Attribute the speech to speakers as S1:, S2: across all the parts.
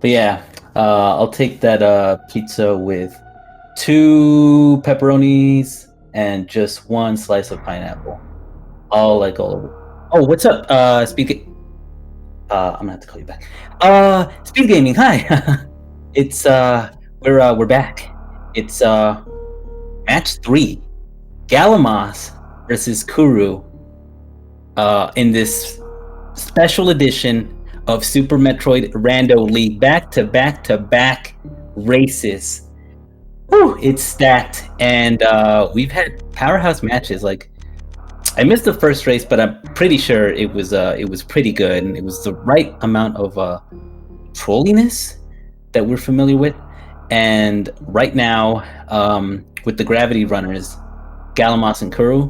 S1: But yeah, I'll take that pizza with 2 pepperonis and just 1 slice of pineapple. All like all over. Oh, what's up? I'm gonna have to call you back. Speed gaming. Hi. it's we're back. It's match 3. Galamoz versus Kuru. In this special edition of Super Metroid Rando League, back to back to back races. Whew, it's stacked, and we've had powerhouse matches. Like I missed the first race, but I'm pretty sure it was pretty good, and it was the right amount of trolliness that we're familiar with. And right now, with the gravity runners, Galamoz and Kuru,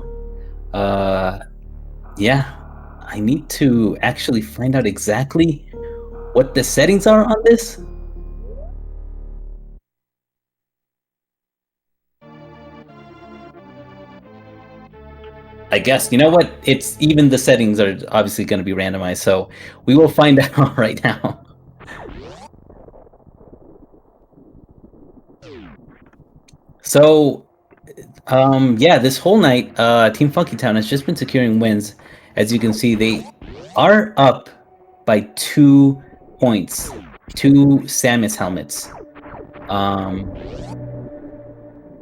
S1: uh, yeah, I need to actually find out exactly what the settings are on this. I guess, you know what? It's even the settings are obviously going to be randomized, so we will find out right now. So, yeah, this whole night, Team Funky Town has just been securing wins. As you can see, they are up by 2 points, 2 Samus helmets.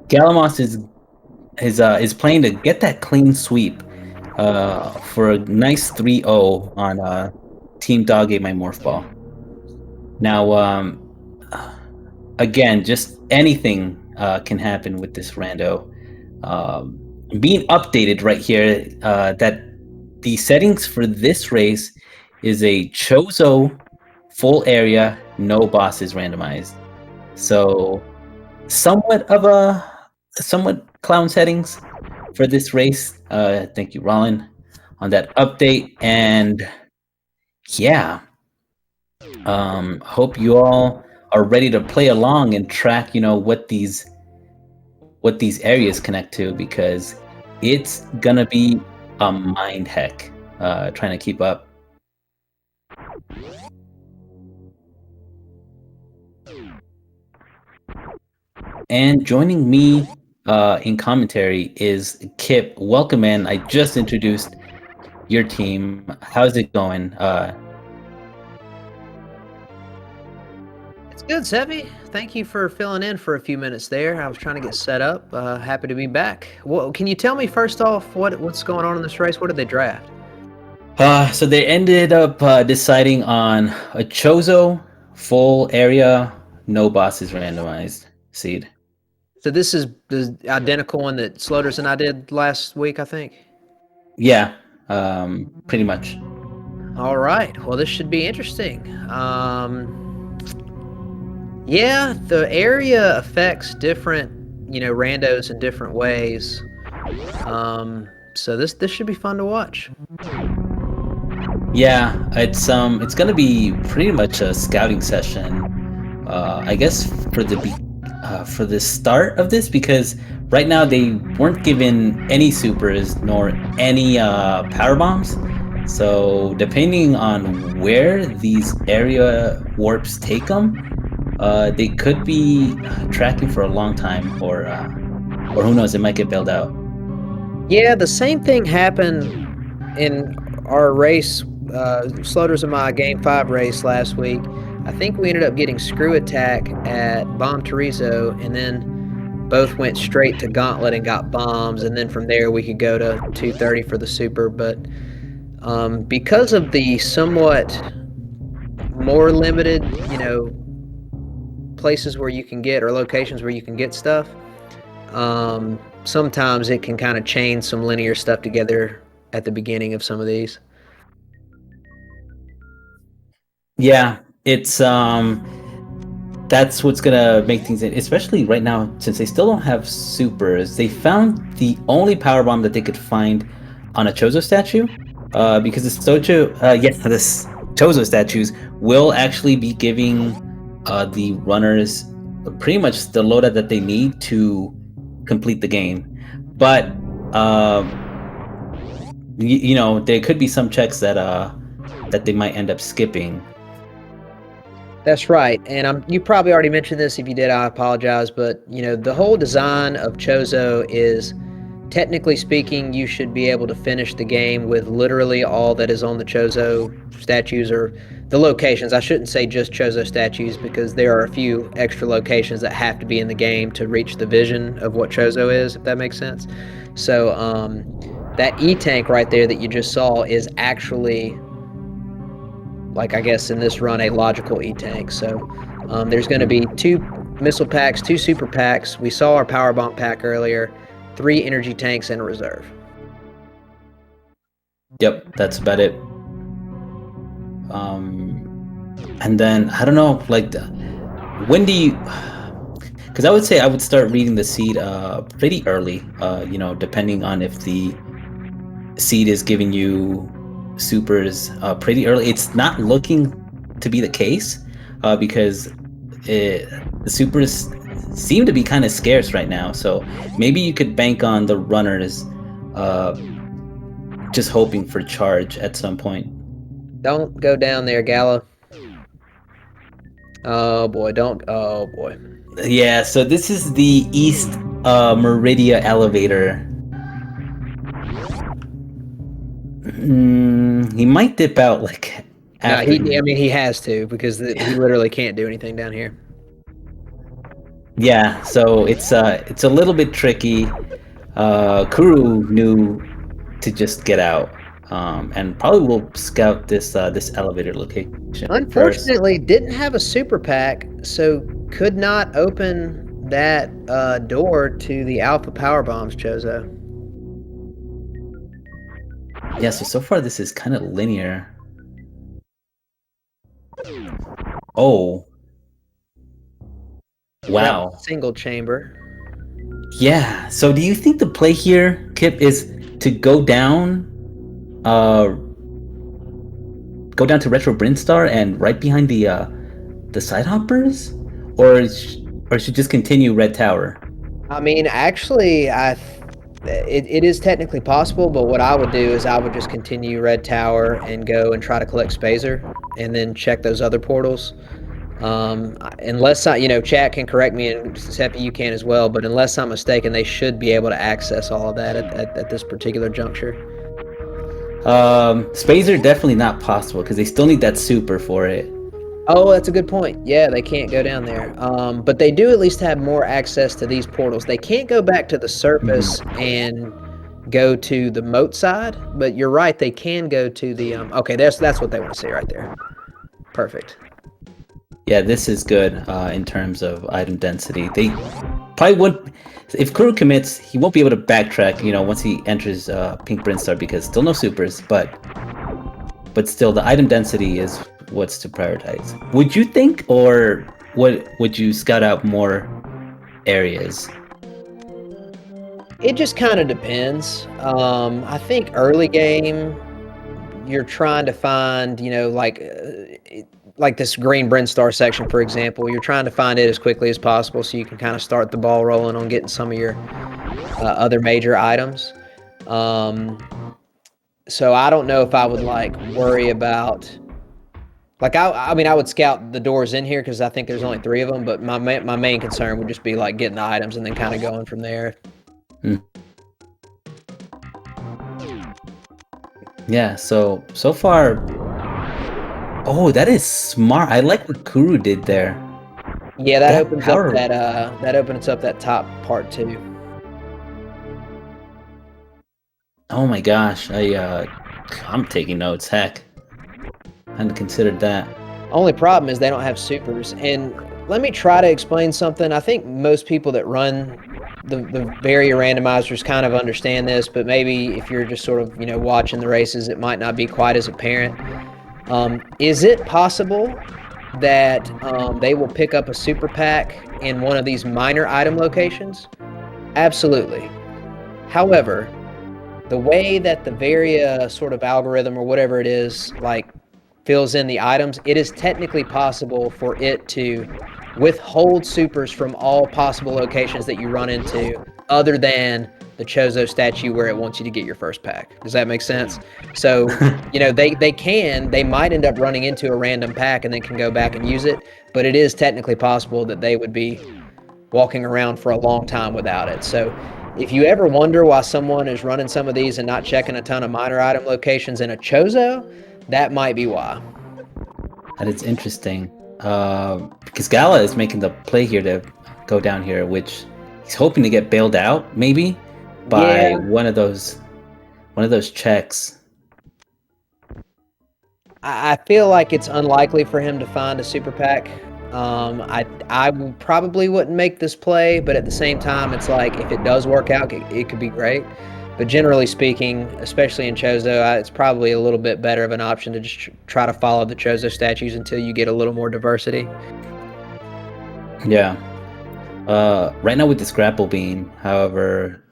S1: Galamoz is playing to get that clean sweep for a nice 3-0 on Team Dog Ate My Morphball. Now, again, just anything can happen with this rando. Being updated right here that the settings for this race is a Chozo full area, no bosses randomized. So somewhat clown settings for this race. Thank you, Rollin, on that update. And yeah, hope you all are ready to play along and track, what these areas connect to, because it's gonna be a mind heck trying to keep up. And joining me in commentary is Kip. Welcome in. I just introduced your team. How's it going?
S2: It's good, Sevi. Thank you for filling in for a few minutes there. I was trying to get set up. Happy to be back. Well, can you tell me first off what's going on in this race? What did they draft?
S1: So they ended up deciding on a Chozo full area, no bosses randomized seed.
S2: So this is the identical one that Sloters and I did last week, I think.
S1: Yeah, pretty much.
S2: All right. Well, this should be interesting. Yeah, the area affects different, randos in different ways. So this should be fun to watch.
S1: Yeah, it's gonna be pretty much a scouting session. I guess for the start of this, because right now they weren't given any supers nor any power bombs. So depending on where these area warps take them, they could be tracking for a long time, or who knows, it might get bailed out.
S2: Yeah, the same thing happened in our race, Sloters and my Game 5 race last week. I think we ended up getting Screw Attack at Bomb Torizo, and then both went straight to Gauntlet and got bombs, and then from there we could go to 230 for the Super. But because of the somewhat more limited, places where you can get, or locations where you can get stuff, sometimes it can kind of chain some linear stuff together at the beginning of some of these.
S1: Yeah, it's that's what's gonna make things, especially right now, since they still don't have supers. They found the only power bomb that they could find on a Chozo statue, because this Chozo statues will actually be giving the runners pretty much the loadout that they need to complete the game. But there could be some checks that they might end up skipping.
S2: That's right, and you probably already mentioned this. If you did, I apologize, but, the whole design of Chozo is, technically speaking, you should be able to finish the game with literally all that is on the Chozo statues, or the locations. I shouldn't say just Chozo statues, because there are a few extra locations that have to be in the game to reach the vision of what Chozo is, if that makes sense. So, that E-Tank right there that you just saw is actually, like, I guess in this run, a logical E-Tank. So there's going to be 2 missile packs, 2 super packs. We saw our power bomb pack earlier, 3 energy tanks, and a reserve.
S1: Yep, that's about it. And then I don't know, like, when do you? Because I would say I would start reading the seed pretty early. Depending on if the seed is giving you supers pretty early. It's not looking to be the case because the supers seem to be kind of scarce right now. So maybe you could bank on the runners just hoping for charge at some point.
S2: Don't go down there, Gala. Oh boy, don't. Oh boy.
S1: Yeah, so this is the East Meridia elevator. He might dip out like after.
S2: No, he has to, because he literally can't do anything down here.
S1: Yeah, so it's a little bit tricky. Kuru knew to just get out, and probably will scout this elevator location.
S2: Unfortunately, didn't have a super pack, so could not open that door to the alpha power bombs, Chozo.
S1: Yeah, so far this is kind of linear. Oh. Wow.
S2: Single chamber.
S1: Yeah. So do you think the play here, Kip, is to go down to Retro Brinstar and right behind the side hoppers? Or should just continue Red Tower?
S2: I mean, actually, it is technically possible, but what I would do is I would just continue Red Tower and go and try to collect Spazer and then check those other portals. Unless chat can correct me, and Seppi, you can as well, but unless I'm mistaken, they should be able to access all of that at this particular juncture.
S1: Spazer definitely not possible because they still need that super for it.
S2: Oh, that's a good point. Yeah, they can't go down there. But they do at least have more access to these portals. They can't go back to the surface and go to the moat side, but you're right, they can go to the okay, that's what they want to see right there. Perfect.
S1: Yeah, this is good in terms of item density. They probably would, if Kuru commits, he won't be able to backtrack, once he enters Pink Brinstar, because still no supers, but still the item density is what's to prioritize. Would you think, or would you scout out more areas?
S2: It just kind of depends. I think early game, you're trying to find, like this green Brinstar section, for example, you're trying to find it as quickly as possible so you can kind of start the ball rolling on getting some of your other major items. So I don't know if I would worry about, I mean, I would scout the doors in here because I think there's only 3 of them, but my main concern would just be getting the items and then kind of going from there.
S1: Yeah, so far. Oh, that is smart. I like what Kuru did there.
S2: Yeah, that opens up that opens up that top part too.
S1: Oh my gosh, I'm taking notes. Heck, I hadn't considered that.
S2: Only problem is they don't have supers. And let me try to explain something. I think most people that run the barrier randomizers kind of understand this, but maybe if you're just sort of watching the races, it might not be quite as apparent. Is it possible that they will pick up a super pack in one of these minor item locations? Absolutely. However, the way that the Varia sort of algorithm or whatever it is fills in the items, it is technically possible for it to withhold supers from all possible locations that you run into other than the Chozo statue where it wants you to get your first pack. Does that make sense? So, they might end up running into a random pack and then can go back and use it, but it is technically possible that they would be walking around for a long time without it. So if you ever wonder why someone is running some of these and not checking a ton of minor item locations in a Chozo, that might be why.
S1: That is interesting. Because Gala is making the play here to go down here, which he's hoping to get bailed out, maybe, by one of those checks.
S2: I feel like it's unlikely for him to find a super pack. I probably wouldn't make this play, but at the same time, it's like if it does work out, it could be great. But generally speaking, especially in Chozo, it's probably a little bit better of an option to just try to follow the Chozo statues until you get a little more diversity.
S1: Yeah. Right now with this grapple beam, however,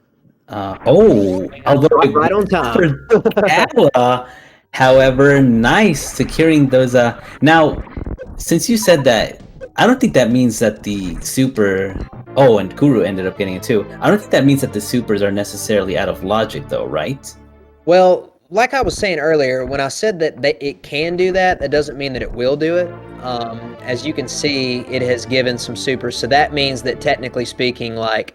S1: although
S2: right on time.
S1: However, nice securing those. Now, since you said that, I don't think that means that the super. Oh, and Kuru ended up getting it too. I don't think that means that the supers are necessarily out of logic, though, right?
S2: Well, like I was saying earlier, when I said that it can do that, that doesn't mean that it will do it. As you can see, it has given some supers, so that means that technically speaking, like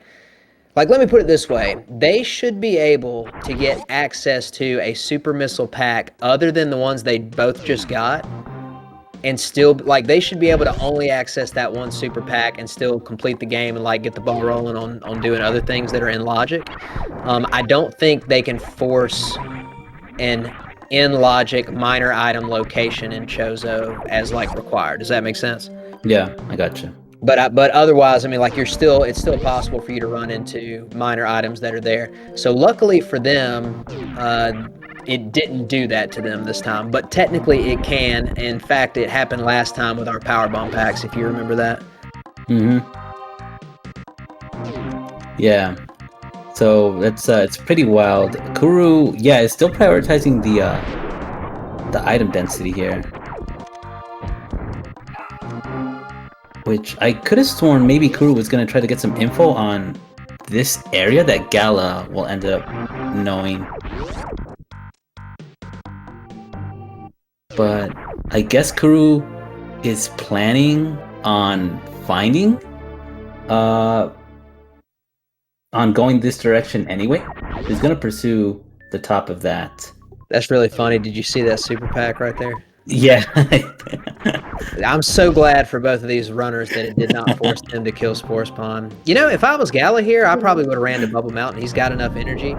S2: let me put it this way, they should be able to get access to a super missile pack other than the ones they both just got, and still, they should be able to only access that one super pack and still complete the game and get the ball rolling on doing other things that are in logic. I don't think they can force an in logic minor item location in Chozo as required. Does that make sense?
S1: Yeah, I gotcha.
S2: But otherwise, I mean, it's still possible for you to run into minor items that are there. So luckily for them, it didn't do that to them this time. But technically, it can. In fact, it happened last time with our power bomb packs, if you remember that.
S1: Yeah. So it's pretty wild. Kuru, is still prioritizing the item density here. Which I could have sworn maybe Kuru was going to try to get some info on this area that Gala will end up knowing. But I guess Kuru is planning on finding, on going this direction anyway. He's going to pursue the top of that.
S2: That's really funny. Did you see that super pack right there?
S1: Yeah.
S2: I'm so glad for both of these runners that it did not force them to kill Spore Spawn. If I was Gala here, I probably would have ran to Bubble Mountain. He's got enough energy.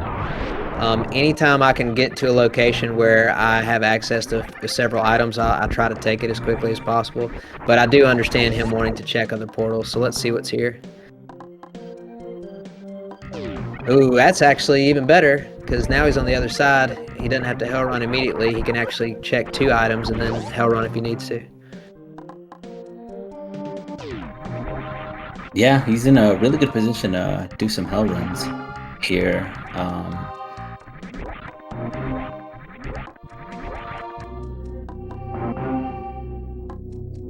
S2: Anytime I can get to a location where I have access to several items, I try to take it as quickly as possible. But I do understand him wanting to check other portals, so let's see what's here. Ooh, that's actually even better, because now he's on the other side. He doesn't have to hell run immediately. He can actually check 2 items and then hell run if he needs to.
S1: Yeah, he's in a really good position to do some hell runs here.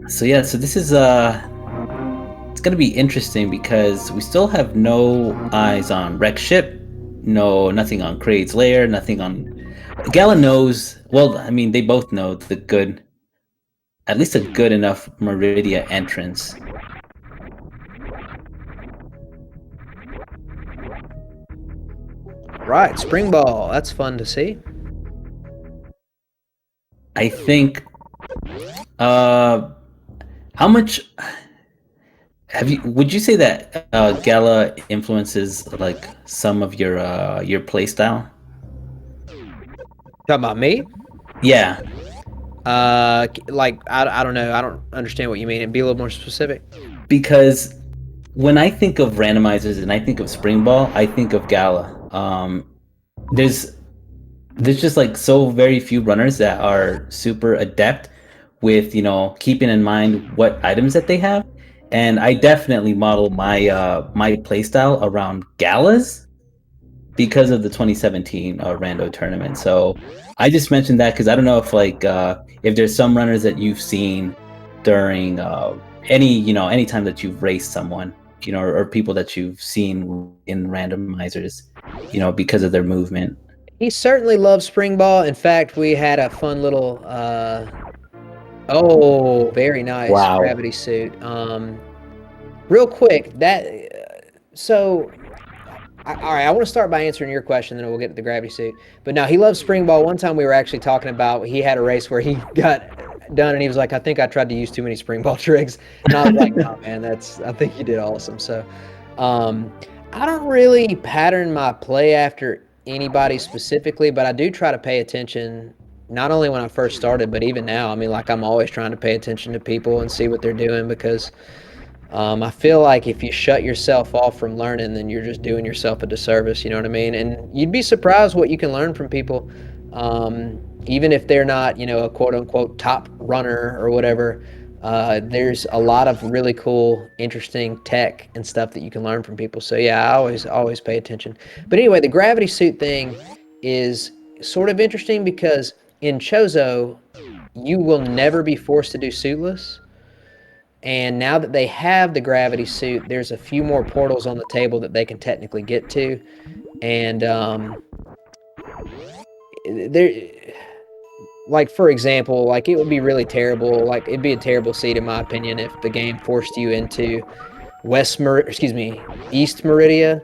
S1: So this is it's gonna be interesting because we still have no eyes on Wreck Ship, nothing on Kraid's Lair, nothing on Gala knows. Well, I mean, they both know at least a good enough Meridia entrance.
S2: Right, Spring Ball. That's fun to see.
S1: I think. How much would you say that Gala influences some of your play style?
S2: Talking about me?
S1: Yeah.
S2: I don't know. I don't understand what you mean. And be a little more specific.
S1: Because when I think of randomizers and I think of Spring Ball, I think of Gala. There's just so very few runners that are super adept with keeping in mind what items that they have, and I definitely model my my playstyle around Galas because of the 2017 Rando tournament. So I just mentioned that because I don't know if there's some runners that you've seen during any time that you've raced someone, or people that you've seen in randomizers because of their movement.
S2: He certainly loves spring ball. In fact, we had a fun little oh, very nice
S1: Wow.
S2: gravity suit. Real quick, so all right, I want to start by answering your question, then we'll get to the gravity suit. But no, he loves spring ball. One time we were actually talking about he had a race where he got done and he was like, I think I tried to use too many spring ball tricks. And I was like, no, man, I think you did awesome. So um, I don't really pattern my play after anybody specifically, but I do try to pay attention not only when I first started, but even now. I mean, like I'm always trying to pay attention to people and see what they're doing because I feel like if you shut yourself off from learning, then you're just doing yourself a disservice. You know what I mean? And you'd be surprised what you can learn from people, even if they're not, a quote unquote top runner or whatever. There's a lot of really cool, interesting tech and stuff that you can learn from people. So yeah, I always pay attention. But anyway, the gravity suit thing is sort of interesting because in Chozo, you will never be forced to do suitless. And now that they have the gravity suit, there's a few more portals on the table that they can technically get to. And there, like for example, like it would be really terrible. Like it'd be a terrible seed in my opinion if the game forced you into East Meridia,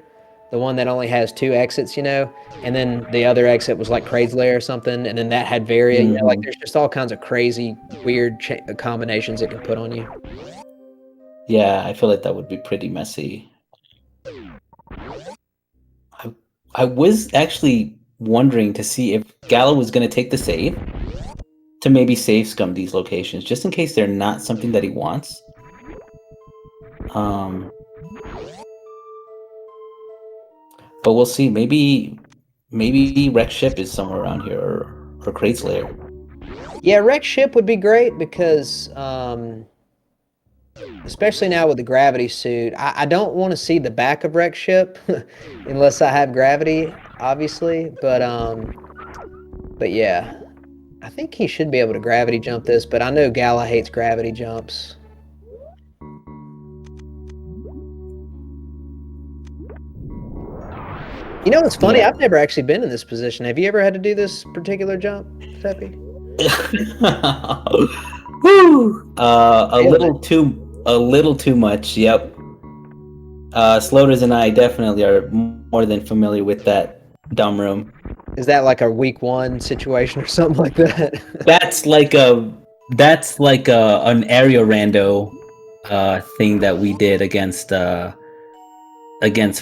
S2: the one that only has two exits, and then the other exit was like Kraid's Lair or something, and then that had Varia. Like
S1: Mhm.
S2: there's just all kinds of crazy, weird combinations it can put on you.
S1: Yeah, I feel like that would be pretty messy. I, I was actually wondering to see if Gala was going to take the save to maybe save scum these locations, just in case they're not something that he wants. But we'll see. Maybe Rex Ship is somewhere around here, or Kraid's Lair.
S2: Yeah, Rex Ship would be great because, especially now with the gravity suit, I don't want to see the back of Rex Ship unless I have gravity, obviously. But yeah, I think he should be able to gravity jump this. But I know Gala hates gravity jumps. You know what's funny?
S1: Yeah.
S2: I've never actually been in this position. Have you ever had to do this particular jump, Seppi?
S1: Woo!
S2: Nailed it.
S1: A little too much. Yep. Sloters and I definitely are more than familiar with that dumb room.
S2: Is that like a week one situation or something like that?
S1: That's like an area rando thing that we did against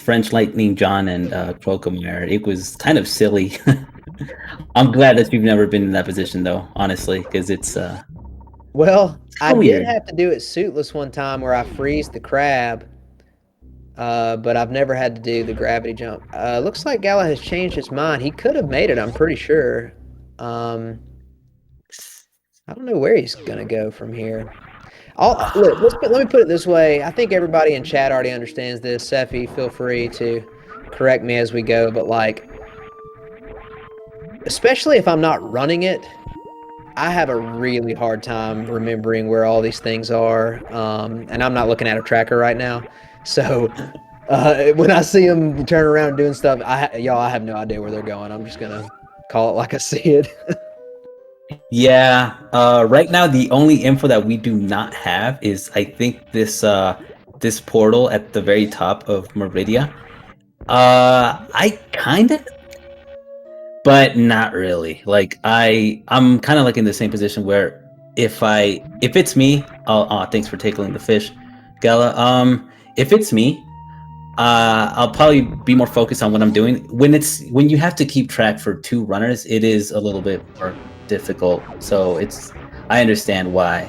S1: French Lightning John and Crocomire. It was kind of silly. I'm glad that you've never been in that position though, honestly, because it's
S2: Well, I did
S1: weird.
S2: have to do it suitless one time where I freeze the crab, but I've never had to do the gravity jump. Looks like Gala has changed his mind. He could have made it, I'm pretty sure. Um, I don't know where he's gonna go from here. Look, let me put it this way. I think everybody in chat already understands this. Seffi, feel free to correct me as we go, but like, especially if I'm not running it, I have a really hard time remembering where all these things are, and I'm not looking at a tracker right now. So when I see them turn around doing stuff, I have no idea where they're going. I'm just gonna call it like I see it.
S1: Yeah. Right now, the only info that we do not have is I think this portal at the very top of Meridia. I kind of, but not really. Like I'm kind of like in the same position where if it's me, thanks for tackling the fish, Gala. If it's me, I'll probably be more focused on what I'm doing. When you have to keep track for two runners, it is a little bit more difficult. So I understand why.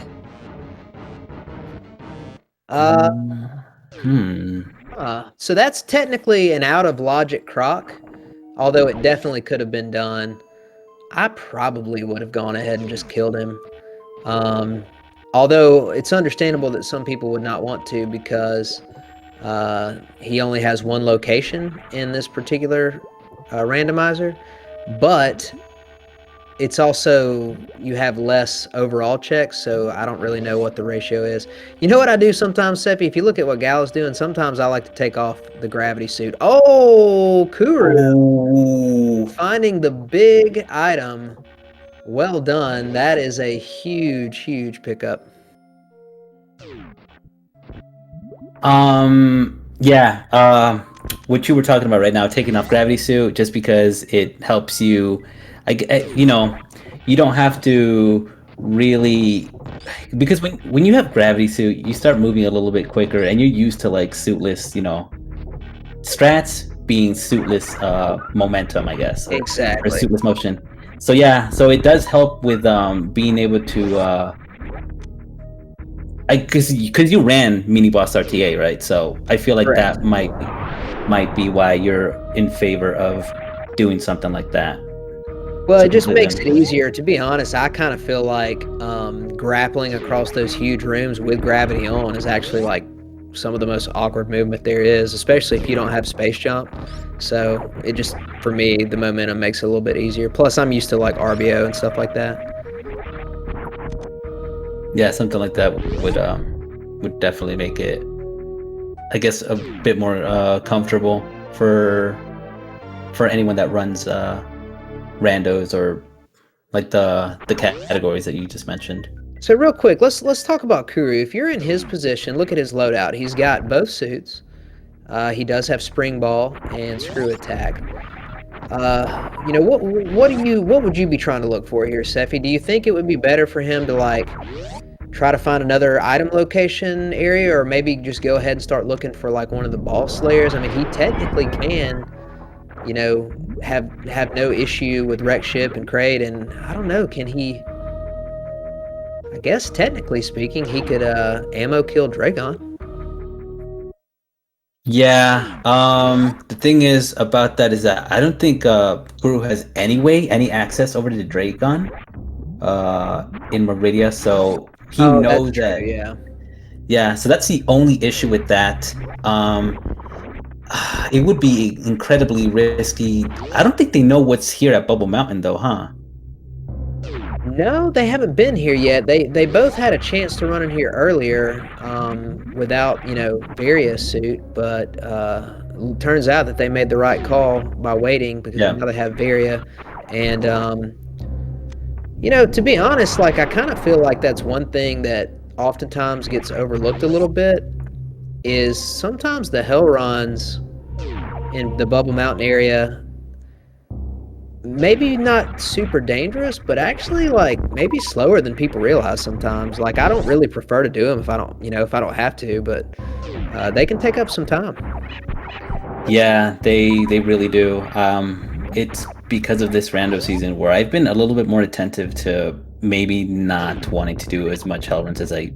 S2: Uh,
S1: Hmm.
S2: so that's technically an out of logic croc, although it definitely could have been done. I probably would have gone ahead and just killed him. Um, Although it's understandable that some people would not want to because he only has one location in this particular randomizer. But it's also you have less overall checks, so I don't really know what the ratio is. You know what I do sometimes, Seppi? If you look at what Gal's doing, sometimes I like to take off the gravity suit. Oh, Kuru
S1: Oh.
S2: finding the big item. Well done. That is a huge, huge pickup.
S1: Yeah. What you were talking about right now, taking off gravity suit, just because it helps you. You know, you don't have to really, because when you have gravity suit, you start moving a little bit quicker, and you're used to like suitless, strats being suitless momentum, I guess, or
S2: Exactly.
S1: suitless motion. So yeah, so it does help with being able to because you ran mini boss RTA, right? So I feel like
S2: Correct.
S1: that might be why you're in favor of doing something like that
S2: Well,
S1: to
S2: it just
S1: complete
S2: makes
S1: them.
S2: it easier. To be honest, I kind of feel like grappling across those huge rooms with gravity on is actually like some of the most awkward movement there is, especially if you don't have space jump. So it just, for me, the momentum makes it a little bit easier. Plus, I'm used to like RBO and stuff like that.
S1: Yeah, something like that would definitely make it, I guess, a bit more comfortable for anyone that runs randos or like the categories that you just mentioned.
S2: So real quick, let's talk about Kuru. If you're in his position, look at his loadout. He's got both suits. He does have spring ball and screw attack. What would you be trying to look for here, Sephi? Do you think it would be better for him to like try to find another item location area, or maybe just go ahead and start looking for like one of the ball slayers? I mean, he technically can, you know, have no issue with wreck ship and crate, and I don't know, can he? I guess technically speaking, he could ammo kill Dragon.
S1: Yeah. The thing is about that is that I don't think Guru has any access over to the Dragon in Meridia, so he
S2: Oh, that's
S1: knows
S2: true.
S1: that.
S2: Yeah.
S1: Yeah, so that's the only issue with that. It would be incredibly risky. I don't think they know what's here at Bubble Mountain though, huh?
S2: No, they haven't been here yet. They both had a chance to run in here earlier without Varia's suit, but turns out that they made the right call by waiting because
S1: Yeah.
S2: now they have Varia, and to be honest, like I kind of feel like that's one thing that oftentimes gets overlooked a little bit is sometimes the hell runs in the Bubble Mountain area maybe not super dangerous, but actually like maybe slower than people realize sometimes. Like I don't really prefer to do them if I don't have to, but they can take up some time.
S1: Yeah, they really do. It's because of this rando season where I've been a little bit more attentive to maybe not wanting to do as much hell runs as I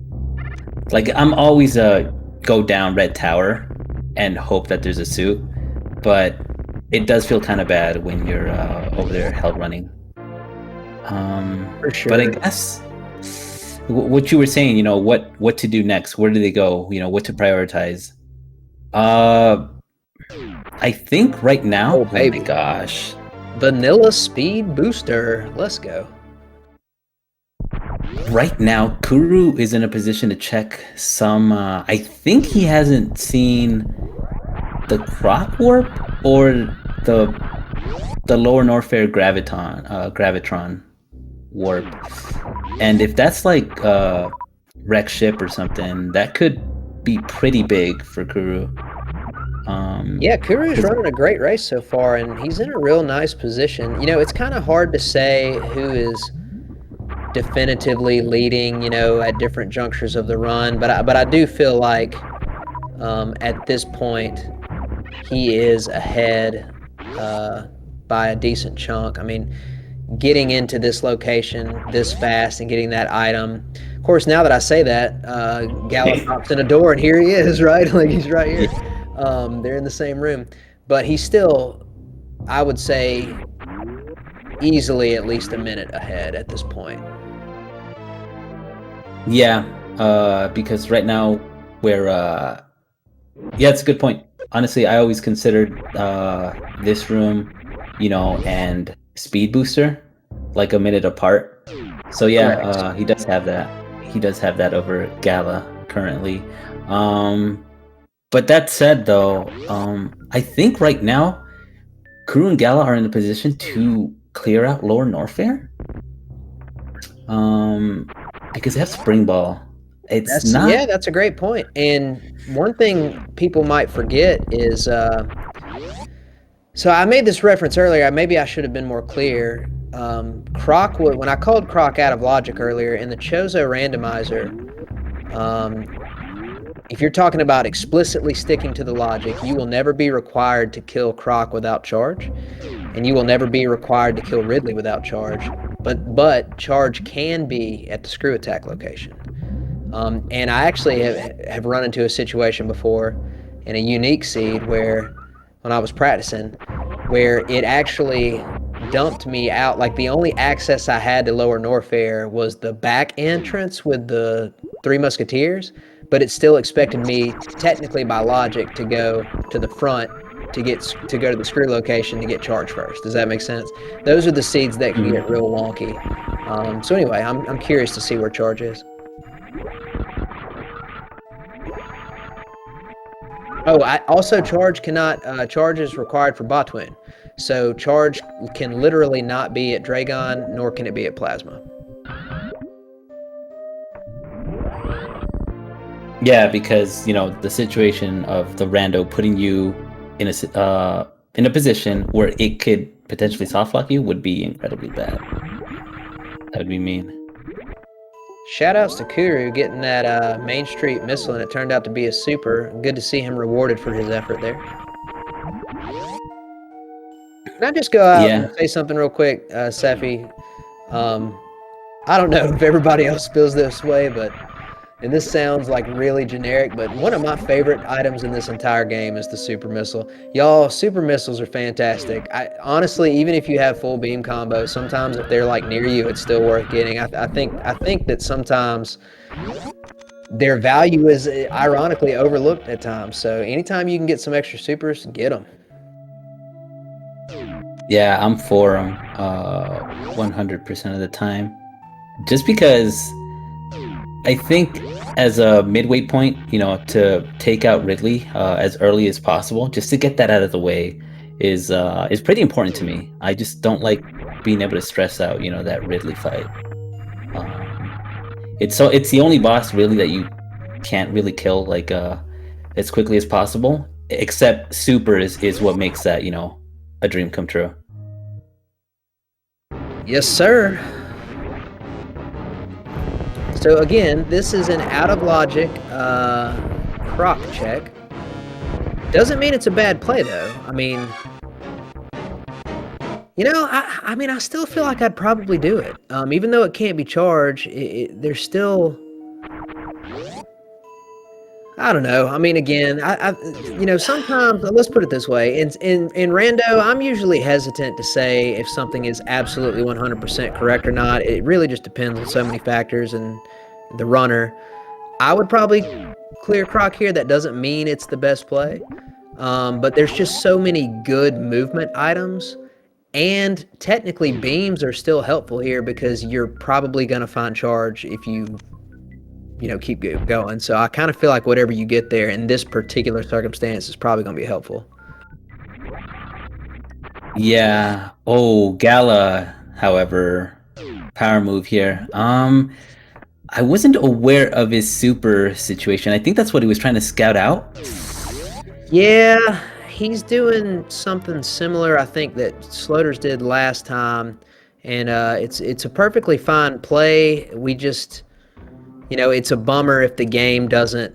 S1: like. I'm always go down Red Tower and hope that there's a suit, but it does feel kind of bad when you're over there hell running.
S2: For
S1: But I
S2: sure.
S1: guess what you were saying, what to do next, where do they go, what to prioritize. Uh, I think right now,
S2: Oh
S1: oh my
S2: baby.
S1: gosh,
S2: Vanilla speed booster. Let's go.
S1: right now Kuru is in a position to check some. I think he hasn't seen the Croc Warp or the Lower Norfair Gravitron Warp, and if that's like wreck ship or something, that could be pretty big for Kuru.
S2: Yeah, Kuru's
S1: 'Cause-
S2: running a great race so far, and he's in a real nice position. It's kind of hard to say who is definitively leading, at different junctures of the run, but I do feel like at this point he is ahead by a decent chunk. I mean, getting into this location this fast and getting that item. Of course, now that I say that, Gallup pops in a door and here he is, right? Like he's right here.
S1: yeah,
S2: They're in the same room, but he's still, I would say, easily at least a minute ahead at this point.
S1: yeah, because right now we're yeah, it's a good point. Honestly, I always considered this room, and speed booster like a minute apart. So yeah,
S2: Correct.
S1: he does have that. He does have that over Gala currently. But that said, though, I think right now, Kuru and Gala are in a position to clear out Lower Norfair. Because they have Spring Ball. It's not.
S2: That's a great point. And one thing people might forget is, so I made this reference earlier. Maybe I should have been more clear. Croc when I called Croc out of logic earlier in the Chozo randomizer, if you're talking about explicitly sticking to the logic, you will never be required to kill Croc without charge, and you will never be required to kill Ridley without charge. But charge can be at the screw attack location. And I actually have run into a situation before in a unique seed where, when I was practicing, where it actually dumped me out. Like, the only access I had to Lower Norfair was the back entrance with the Three Musketeers, but it still expected me, technically by logic, to go to the front to go to the screw location to get charge first. Does that make sense? Those are the seeds that can get real wonky. So anyway, I'm curious to see where charge is. Oh, also charge cannot. Charge is required for Botwin, so charge can literally not be at Dragon, nor can it be at Plasma.
S1: Yeah, because the situation of the Rando putting you in a position where it could potentially soft lock you would be incredibly bad. That would be mean.
S2: Shoutouts to Kuru getting that Main Street missile, and it turned out to be a super. Good to see him rewarded for his effort there. Can I just go out and say something real quick, Sephi? I don't know if everybody else feels this way, and this sounds like really generic, but one of my favorite items in this entire game is the super missile. Y'all, super missiles are fantastic. Honestly, even if you have full beam combo, sometimes if they're like near you, it's still worth getting. I think that sometimes their value is ironically overlooked at times. So anytime you can get some extra supers, get them.
S1: Yeah, I'm for them 100% of the time. Just because I think as a midway point, to take out Ridley as early as possible, just to get that out of the way, is pretty important to me. I just don't like being able to stress out, that Ridley fight. It's the only boss really that you can't really kill like as quickly as possible. Except Super is what makes that a dream come true.
S2: Yes, sir. So again, this is an out of logic Croc check. Doesn't mean it's a bad play though. I mean, I still feel like I'd probably do it. Even though it can't be charged, there's still, I don't know. I mean, again, sometimes, let's put it this way. In Rando, I'm usually hesitant to say if something is absolutely 100% correct or not. It really just depends on so many factors and the runner. I would probably clear Croc here. That doesn't mean it's the best play. But there's just so many good movement items. And technically, beams are still helpful here because you're probably going to find charge if you keep going. So I kind of feel like whatever you get there in this particular circumstance is probably going to be helpful.
S1: Yeah. Oh, Gala, however, power move here. I wasn't aware of his super situation. I think that's what he was trying to scout out.
S2: Yeah, he's doing something similar, I think, that Sloters did last time. And it's a perfectly fine play. We just... it's a bummer if the game doesn't...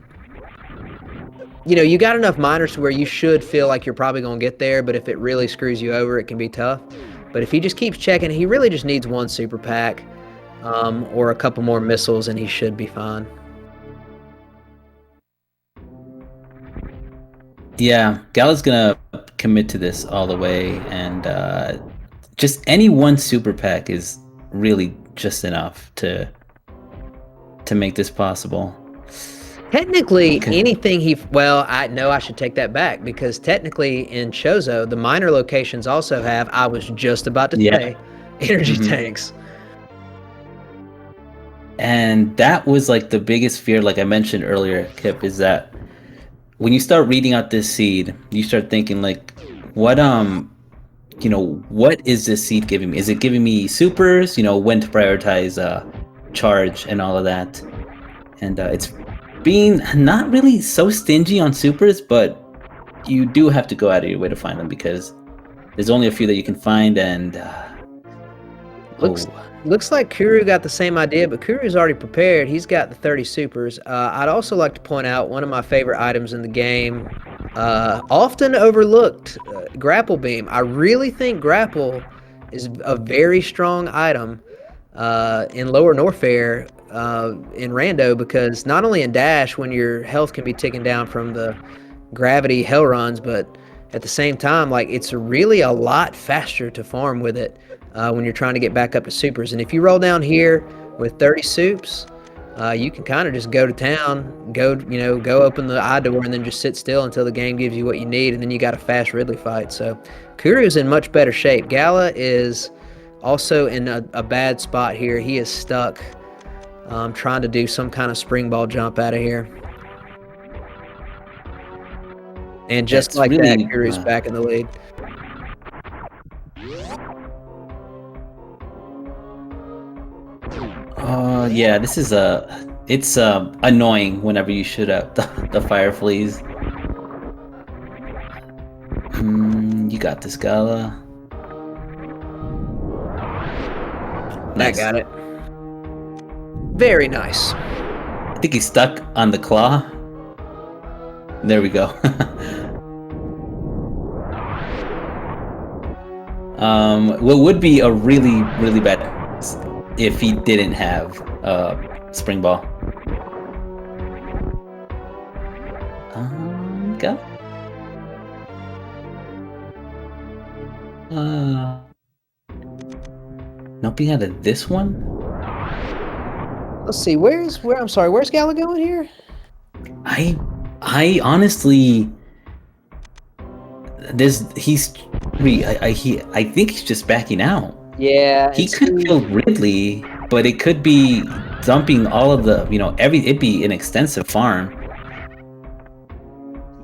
S2: you got enough minors to where you should feel like you're probably going to get there, but if it really screws you over, it can be tough. But if he just keeps checking, he really just needs one super pack or a couple more missiles, and he should be fine.
S1: Yeah, Gala's going to commit to this all the way, and just any one super pack is really just enough to make this possible.
S2: Technically, anything I should take that back, because technically in Chozo, the minor locations also have, I was just about to say, energy
S1: Mhm.
S2: tanks.
S1: And that was like the biggest fear, like I mentioned earlier, Kip, is that when you start reading out this seed, you start thinking like, what what is this seed giving me? Is it giving me supers? When to prioritize charge and all of that. And it's being not really so stingy on supers, but you do have to go out of your way to find them because there's only a few that you can find, and
S2: Looks looks like Kuru got the same idea, but Kuru's already prepared. He's got the 30 supers. I'd also like to point out one of my favorite items in the game, often overlooked, grapple beam. I really think grapple is a very strong item in Lower Norfair in Rando, because not only in Dash when your health can be ticking down from the gravity hell runs, but at the same time, like, it's really a lot faster to farm with it when you're trying to get back up to supers. And if you roll down here with 30 soups, you can kind of just go to town, go open the eye door and then just sit still until the game gives you what you need, and then you got a fast Ridley fight. So Kuru's in much better shape. Gala is also in a bad spot here. He is stuck trying to do some kind of spring ball jump out of here. And just
S1: That's
S2: like
S1: really,
S2: that, Kuru's back in the lead.
S1: yeah, this is it's annoying whenever you shoot out the fire fleas. You got this, Gala. Nice.
S2: That got it. Very nice.
S1: I think he's stuck on the claw. There we go. What would be a really, really bad if he didn't have spring ball. Go. Nothing out of this one.
S2: Let's see. Where's Gala going here?
S1: I honestly, I think he's just backing out.
S2: Yeah,
S1: He could kill Ridley, but it could be dumping all of the, it'd be an extensive farm.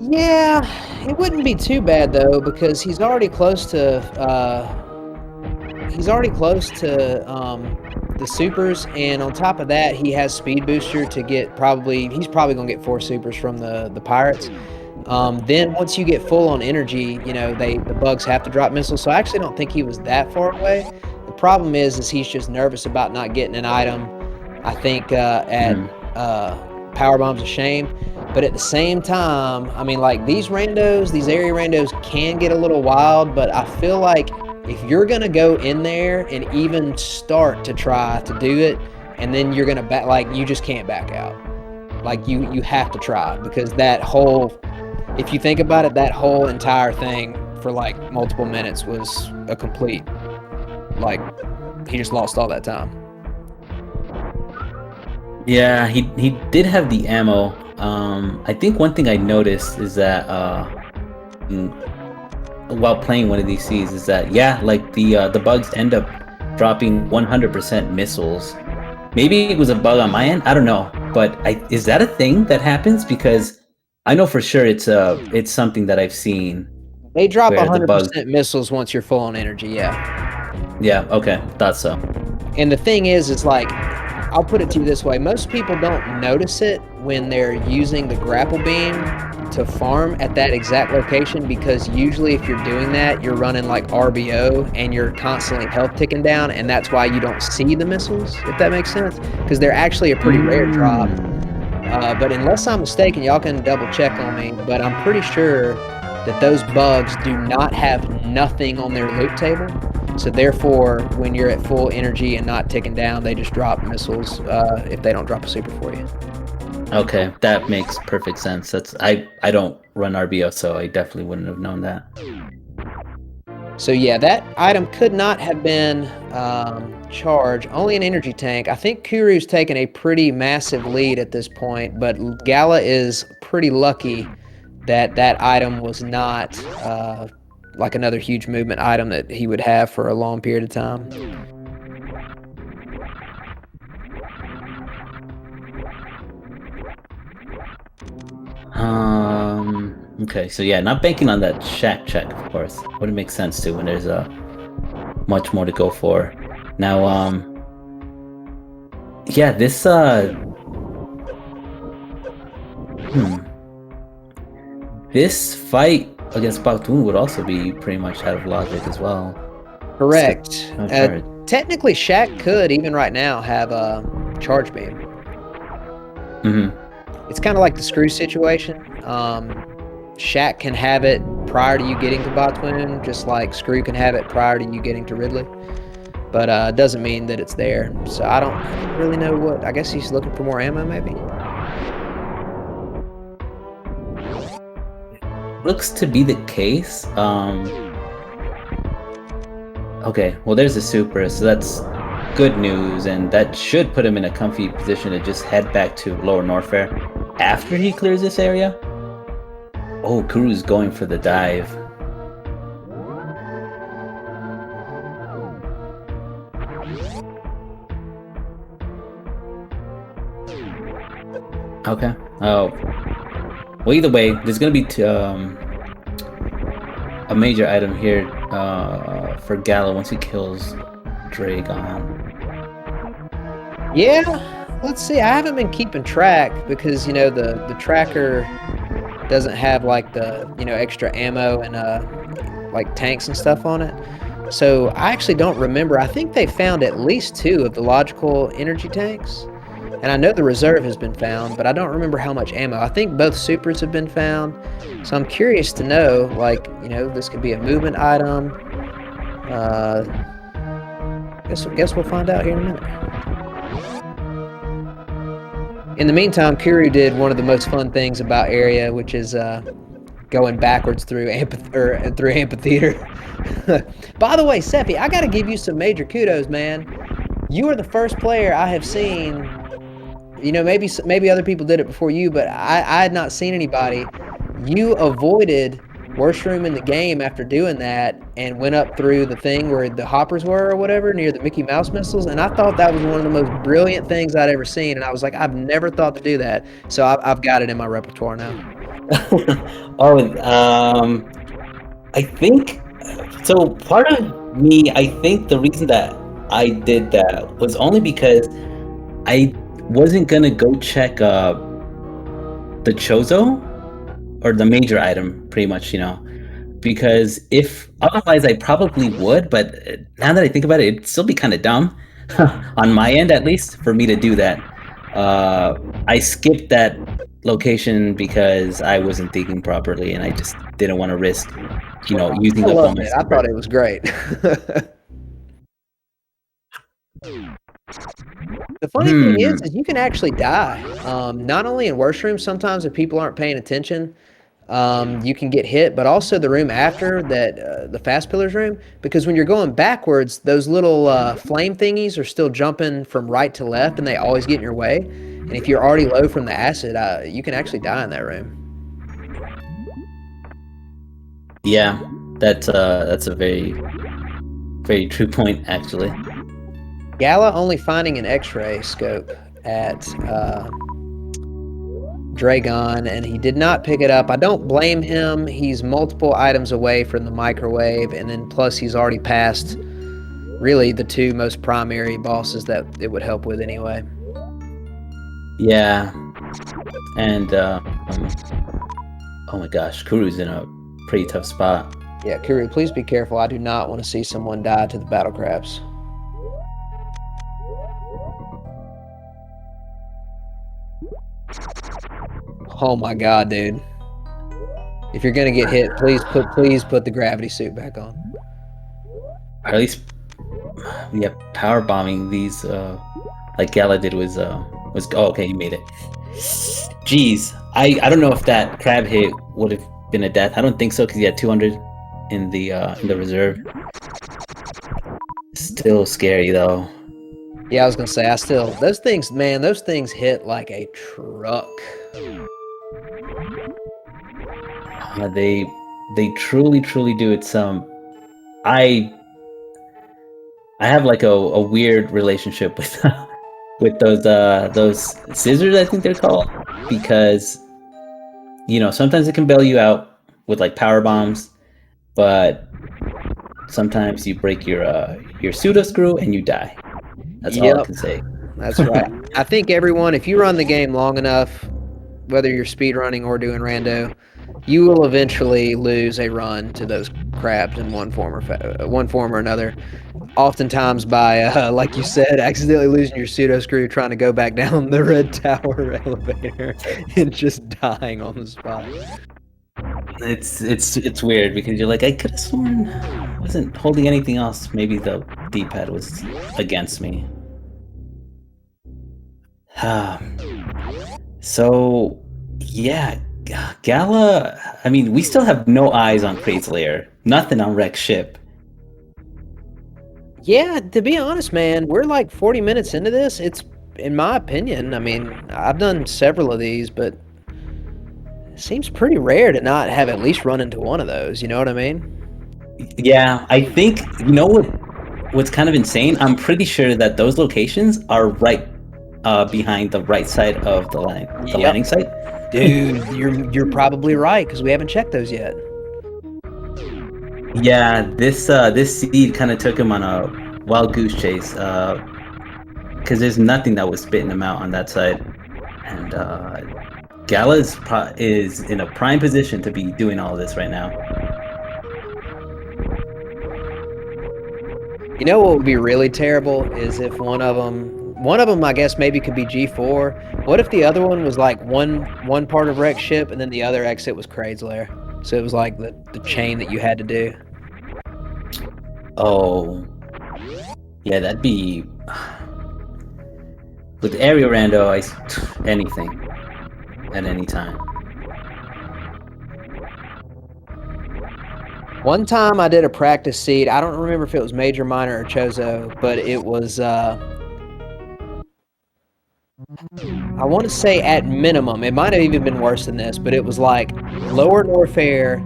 S2: Yeah, it wouldn't be too bad though, because he's already close to the supers, and on top of that, he has speed booster to get he's probably gonna get 4 supers from the pirates. Then once you get full on energy, the bugs have to drop missiles. So I actually don't think he was that far away. The problem is he's just nervous about not getting an item. I think at Power Bomb's a shame. But at the same time, I mean, like, these area randos can get a little wild, but I feel like if you're going to go in there and even start to try to do it, and then you're going to you just can't back out. Like, you have to try, because if you think about it, that whole entire thing for like multiple minutes was a complete, he just lost all that time.
S1: Yeah, he did have the ammo. I think one thing I noticed is that while playing one of these seas is that the bugs end up dropping 100% missiles. Maybe it was a bug on my end, I don't know, but is that a thing that happens? Because I know for sure it's something that I've seen.
S2: They drop 100% missiles once you're full on energy.
S1: Yeah, okay, thought so.
S2: And the thing is like, I'll put it to you this way. Most people don't notice it when they're using the grapple beam to farm at that exact location, because usually if you're doing that, you're running like RBO and you're constantly health ticking down, and that's why you don't see the missiles, if that makes sense, because they're actually a pretty rare drop. But unless I'm mistaken, y'all can double check on me, but I'm pretty sure that those bugs do not have nothing on their loot table. So therefore, when you're at full energy and not ticking down, they just drop missiles if they don't drop a super for you.
S1: Okay, that makes perfect sense. I don't run RBO, so I definitely wouldn't have known that.
S2: So yeah, that item could not have been charged. Only an energy tank. I think Kuru's taken a pretty massive lead at this point, but Gala is pretty lucky that item was not like another huge movement item that he would have for a long period of time.
S1: Okay, so yeah, not banking on that shack check, of course. Wouldn't make sense to when there's much more to go for. Now, yeah, this this fight against Baktun would also be pretty much out of logic as well.
S2: Correct.
S1: Charge.
S2: Technically, Shaq could, even right now, have a charge beam. It's kind of like the screw situation. Shaq can have it prior to you getting to Batwin, just like Screw can have it prior to you getting to Ridley. But it doesn't mean that it's there. So I don't really know what. I guess he's looking for more ammo, maybe.
S1: Looks to be the case. Okay, well, there's the super, so that's good news, and that should put him in a comfy position to just head back to Lower Norfair after he clears this area. Oh, Kuru's going for the dive. Okay. Oh. Well, either way, there's gonna be a major item here for Gala once he kills Dragon.
S2: Yeah, let's see. I haven't been keeping track because the tracker doesn't have like the extra ammo and like tanks and stuff on it. So I actually don't remember. I think they found at least 2 of the logical energy tanks. And I know the reserve has been found, but I don't remember how much ammo. I think both supers have been found. So I'm curious to know, like, this could be a movement item. Guess we'll find out here in a minute. In the meantime, Kuru did one of the most fun things about area, which is going backwards through amphitheater. By the way, Seppi, I got to give you some major kudos, man. You are the first player I have seen. Maybe other people did it before you, but I had not seen anybody. You avoided worst room in the game after doing that and went up through the thing where the hoppers were or whatever near the Mickey Mouse missiles, and I thought that was one of the most brilliant things I'd ever seen, and I was like, I've never thought to do that, so I've got it in my repertoire now.
S1: I think so. Part of me, I think the reason that I did that was only because I wasn't gonna go check the Chozo or the major item, pretty much, because if otherwise I probably would, but now that I think about it, it'd still be kind of dumb on my end, at least, for me to do that. I skipped that location because I wasn't thinking properly, and I just didn't want to risk, using up all my.
S2: I thought it was great. The funny thing is you can actually die. Not only in worst rooms, sometimes if people aren't paying attention, you can get hit, but also the room after that, the fast pillars room, because when you're going backwards, those little flame thingies are still jumping from right to left, and they always get in your way. And if you're already low from the acid, you can actually die in that room.
S1: Yeah, that's a very, very true point, actually.
S2: Gala only finding an X-ray scope at Dragon, and he did not pick it up. I don't blame him. He's multiple items away from the microwave, and then plus he's already passed really the 2 most primary bosses that it would help with anyway.
S1: Yeah, and oh my gosh, Kuru's in a pretty tough spot.
S2: Yeah, Kuru, please be careful. I do not want to see someone die to the battle crabs. Oh my god, dude. If you're gonna get hit, please put the gravity suit back on.
S1: Or at least, yeah, power bombing these like Gala did was okay, he made it. Jeez, I don't know if that crab hit would have been a death. I don't think so, because he had 200 in the reserve. Still scary though.
S2: Yeah, I was gonna say, those things hit like a truck.
S1: They truly, truly do. It's I I have like a weird relationship with with those scissors, I think they're called, because sometimes it can bail you out with like power bombs, but sometimes you break your pseudo screw and you die. That's all I
S2: Yep,
S1: can say.
S2: that's right. I think everyone, if you run the game long enough, whether you're speedrunning or doing rando, you will eventually lose a run to those crabs in one form or another. Oftentimes by, like you said, accidentally losing your pseudo screw trying to go back down the red tower elevator and just dying on the spot.
S1: It's weird because you're like, I could have sworn I wasn't holding anything else. Maybe the D-pad was against me. So yeah, Gala. I mean, we still have no eyes on Kraid's lair. Nothing on Rex ship.
S2: Yeah, to be honest, man, we're like 40 minutes into this. It's, in my opinion, I mean, I've done several of these, but it seems pretty rare to not have at least run into one of those. You know what I mean?
S1: Yeah, I think what's kind of insane. I'm pretty sure that those locations are right behind the right side of the landing site.
S2: Dude, you're probably right because we haven't checked those yet.
S1: Yeah, this seed kind of took him on a wild goose chase because there's nothing that was spitting him out on that side, and Gala is in a prime position to be doing all of this right now.
S2: You know what would be really terrible is if one of them, I guess maybe could be G4. What if the other one was like one part of Rex ship and then the other exit was Kraid's lair? So it was like the chain that you had to do.
S1: Oh, yeah, that'd be with area rando. Anything at any time.
S2: One time I did a practice seed. I don't remember if it was major, minor, or chozo, but it was I want to say at minimum, it might have even been worse than this, but it was like lower Norfair,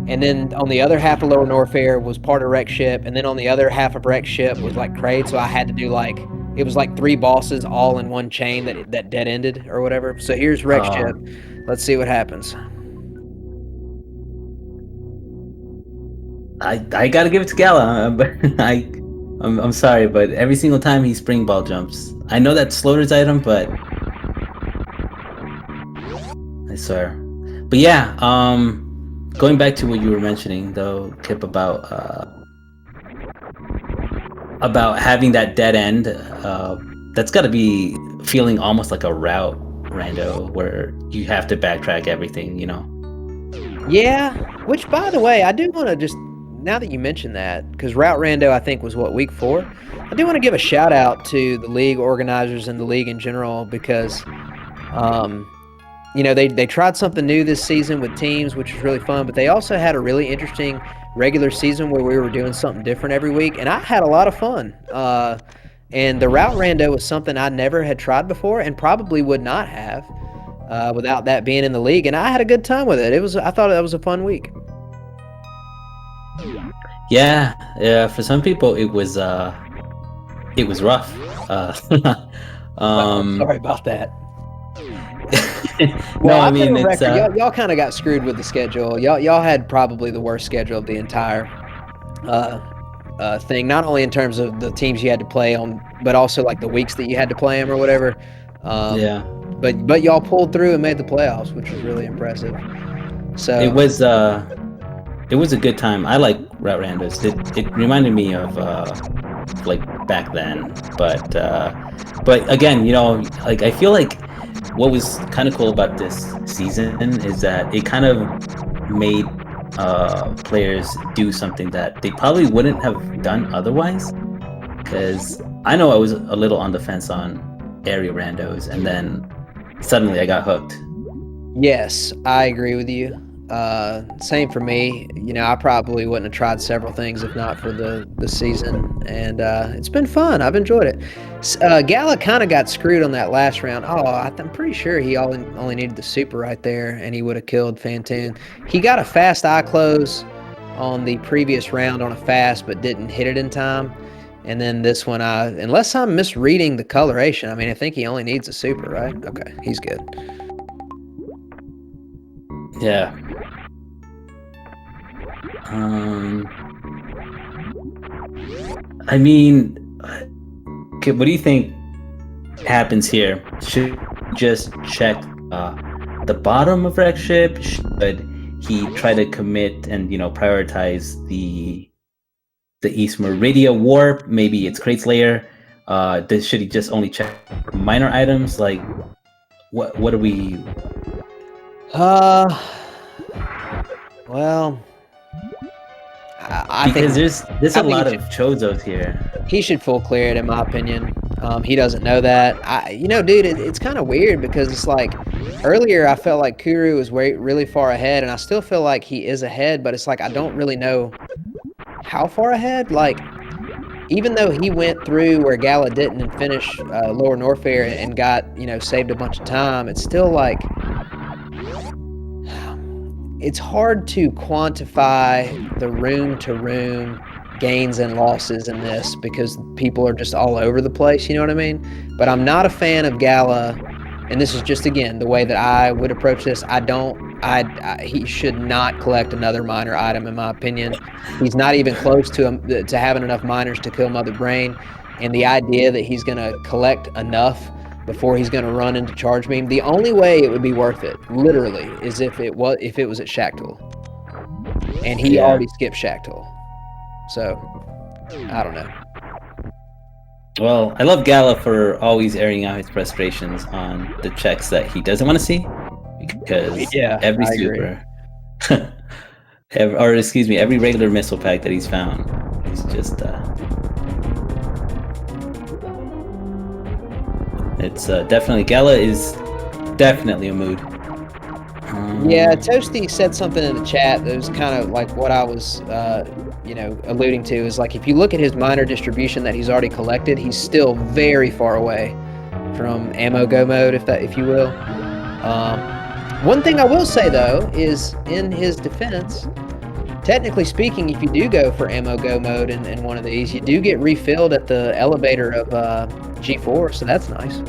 S2: and then on the other half of lower Norfair was part of Rex ship, and then on the other half of Rex ship was like Kraid, so I had to do like, it was like 3 bosses all in one chain that dead ended or whatever. So here's Rex ship. Let's see what happens.
S1: I gotta give it to Gala, but I'm sorry, but every single time he spring ball jumps, I know that's Slaughter's item, but I swear. But yeah, going back to what you were mentioning though, Kip, about having that dead end, that's got to be feeling almost like a route rando where you have to backtrack everything,
S2: Yeah, which by the way, I do want to just, now that you mentioned that, because Route Rando I think was what, week 4? I do want to give a shout out to the league organizers and the league in general because, they tried something new this season with teams, which was really fun, but they also had a really interesting regular season where we were doing something different every week, and I had a lot of fun. And the Route Rando was something I never had tried before and probably would not have without that being in the league, and I had a good time with it. I thought that was a fun week.
S1: Yeah. For some people, it was rough.
S2: Sorry about that.
S1: No, I mean, it's
S2: y'all kind of got screwed with the schedule. Y'all had probably the worst schedule of the entire thing. Not only in terms of the teams you had to play on, but also like the weeks that you had to play them or whatever.
S1: Yeah.
S2: But y'all pulled through and made the playoffs, which was really impressive. So
S1: it was a good time. I like route randos. It reminded me of like back then, but again, like I feel like what was kind of cool about this season is that it kind of made players do something that they probably wouldn't have done otherwise. Because I know I was a little on the fence on area randos, and then suddenly I got hooked.
S2: Yes, I agree with you. Same for me. I probably wouldn't have tried several things if not for the season, and it's been fun. I've enjoyed it. Gala kind of got screwed on that last round. Oh, I'm pretty sure he only needed the super right there, and he would have killed Fantoon. He got a fast eye close on the previous round on a fast, but didn't hit it in time. And then this one, unless I'm misreading the coloration, I mean, I think he only needs a super, right? Okay, he's good.
S1: Yeah. I mean, okay, what do you think happens here? Should we just check the bottom of Wreck Ship? Should he try to commit and prioritize the East Meridia warp? Maybe it's Crate's layer. Should he just only check for minor items? Like, what are we?
S2: Well, I
S1: because
S2: think
S1: there's a lot of Chozos here.
S2: He should full clear it, in my opinion. He doesn't know that. Dude, it's kind of weird because it's like earlier I felt like Kuru was really far ahead, and I still feel like he is ahead, but it's like I don't really know how far ahead. Like, even though he went through where Gala didn't and finished Lower Norfair and got, saved a bunch of time, it's still like it's hard to quantify the room-to-room gains and losses in this because people are just all over the place, you know what I mean? But I'm not a fan of Gala, and this is just, again, the way that I would approach this. He should not collect another minor item, in my opinion. He's not even close to having enough miners to kill Mother Brain, and the idea that he's going to collect enough before he's going to run into Charge Beam, the only way it would be worth it, literally, is if it was at Shaktul, and he already skipped Shaktul. So, I don't know.
S1: Well, I love Gala for always airing out his frustrations on the checks that he doesn't want to see, because every super, every regular missile pack that he's found is just it's definitely, Gala is definitely a mood.
S2: Yeah, Toasty said something in the chat that was kind of like what I was, alluding to, is like if you look at his minor distribution that he's already collected, he's still very far away from ammo go mode, if you will. One thing I will say though is, in his defense, technically speaking, if you do go for ammo go mode in one of these, you do get refilled at the elevator of G4, so that's nice.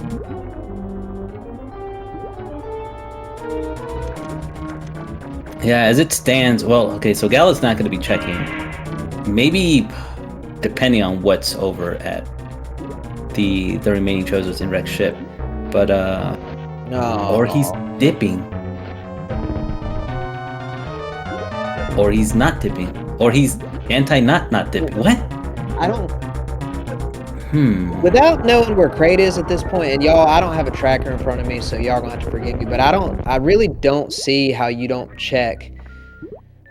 S1: Yeah, as it stands, well, okay, so Gala's not going to be checking. Maybe, depending on what's over at the remaining Chozos in Wreck Ship, but
S2: no,
S1: or he's dipping, or he's not dipping, or he's not dipping. What?
S2: I don't. Without knowing where Crate is at this point, and y'all, I don't have a tracker in front of me, so y'all gonna have to forgive me, but I really don't see how you don't check.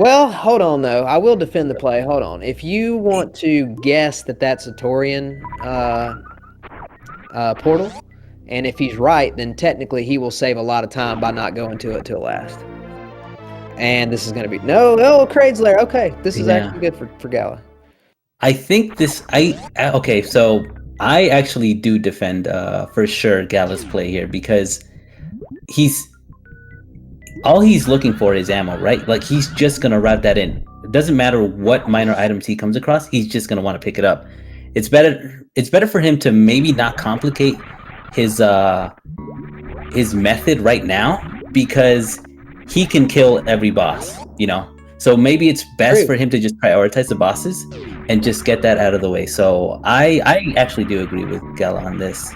S2: Well, hold on though. I will defend the play. Hold on. If you want to guess that that's a Torian portal, and if he's right, then technically he will save a lot of time by not going to it till last. And this is gonna be no Crate's lair. Okay, this is actually good for Gala.
S1: I think okay, so I actually do defend for sure Gala's play here, because all he's looking for is ammo, right? Like, he's just gonna route that in. It doesn't matter what minor items he comes across, he's just gonna want to pick it up. It's better for him to maybe not complicate his method right now, because he can kill every boss, So maybe it's best for him to just prioritize the bosses and just get that out of the way. So I actually do agree with Gala on this.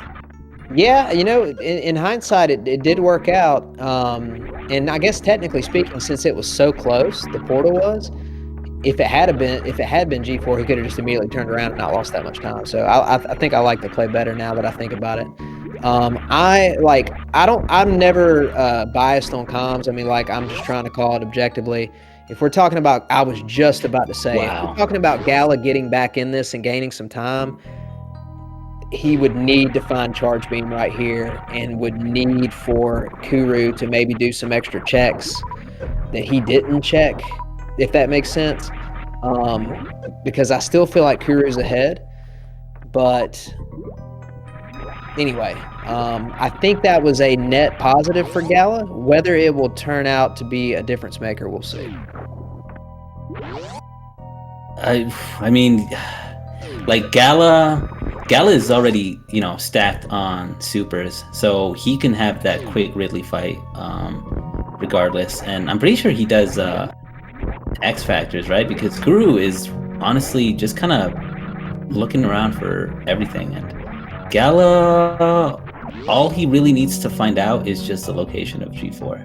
S2: Yeah, in hindsight, it did work out. And I guess technically speaking, since it was so close, the portal was, if it had been G4, he could have just immediately turned around and not lost that much time. So I think I like the play better now that I think about it. I'm never biased on comms. I mean, like, I'm just trying to call it objectively. If we're talking about, I was just about to say, if we're talking about Gala getting back in this and gaining some time, he would need to find Charge Beam right here, and would need for Kuru to maybe do some extra checks that he didn't check, if that makes sense. Because I still feel like Kuru's ahead, but Anyway, I think that was a net positive for Gala. Whether it will turn out to be a difference maker, we'll see.
S1: I mean, like Gala is already, stacked on supers, so he can have that quick Ridley fight, regardless. And I'm pretty sure he does X factors, right? Because Kuru is honestly just kind of looking around for everything, and Gala, all he really needs to find out is just the location of G4.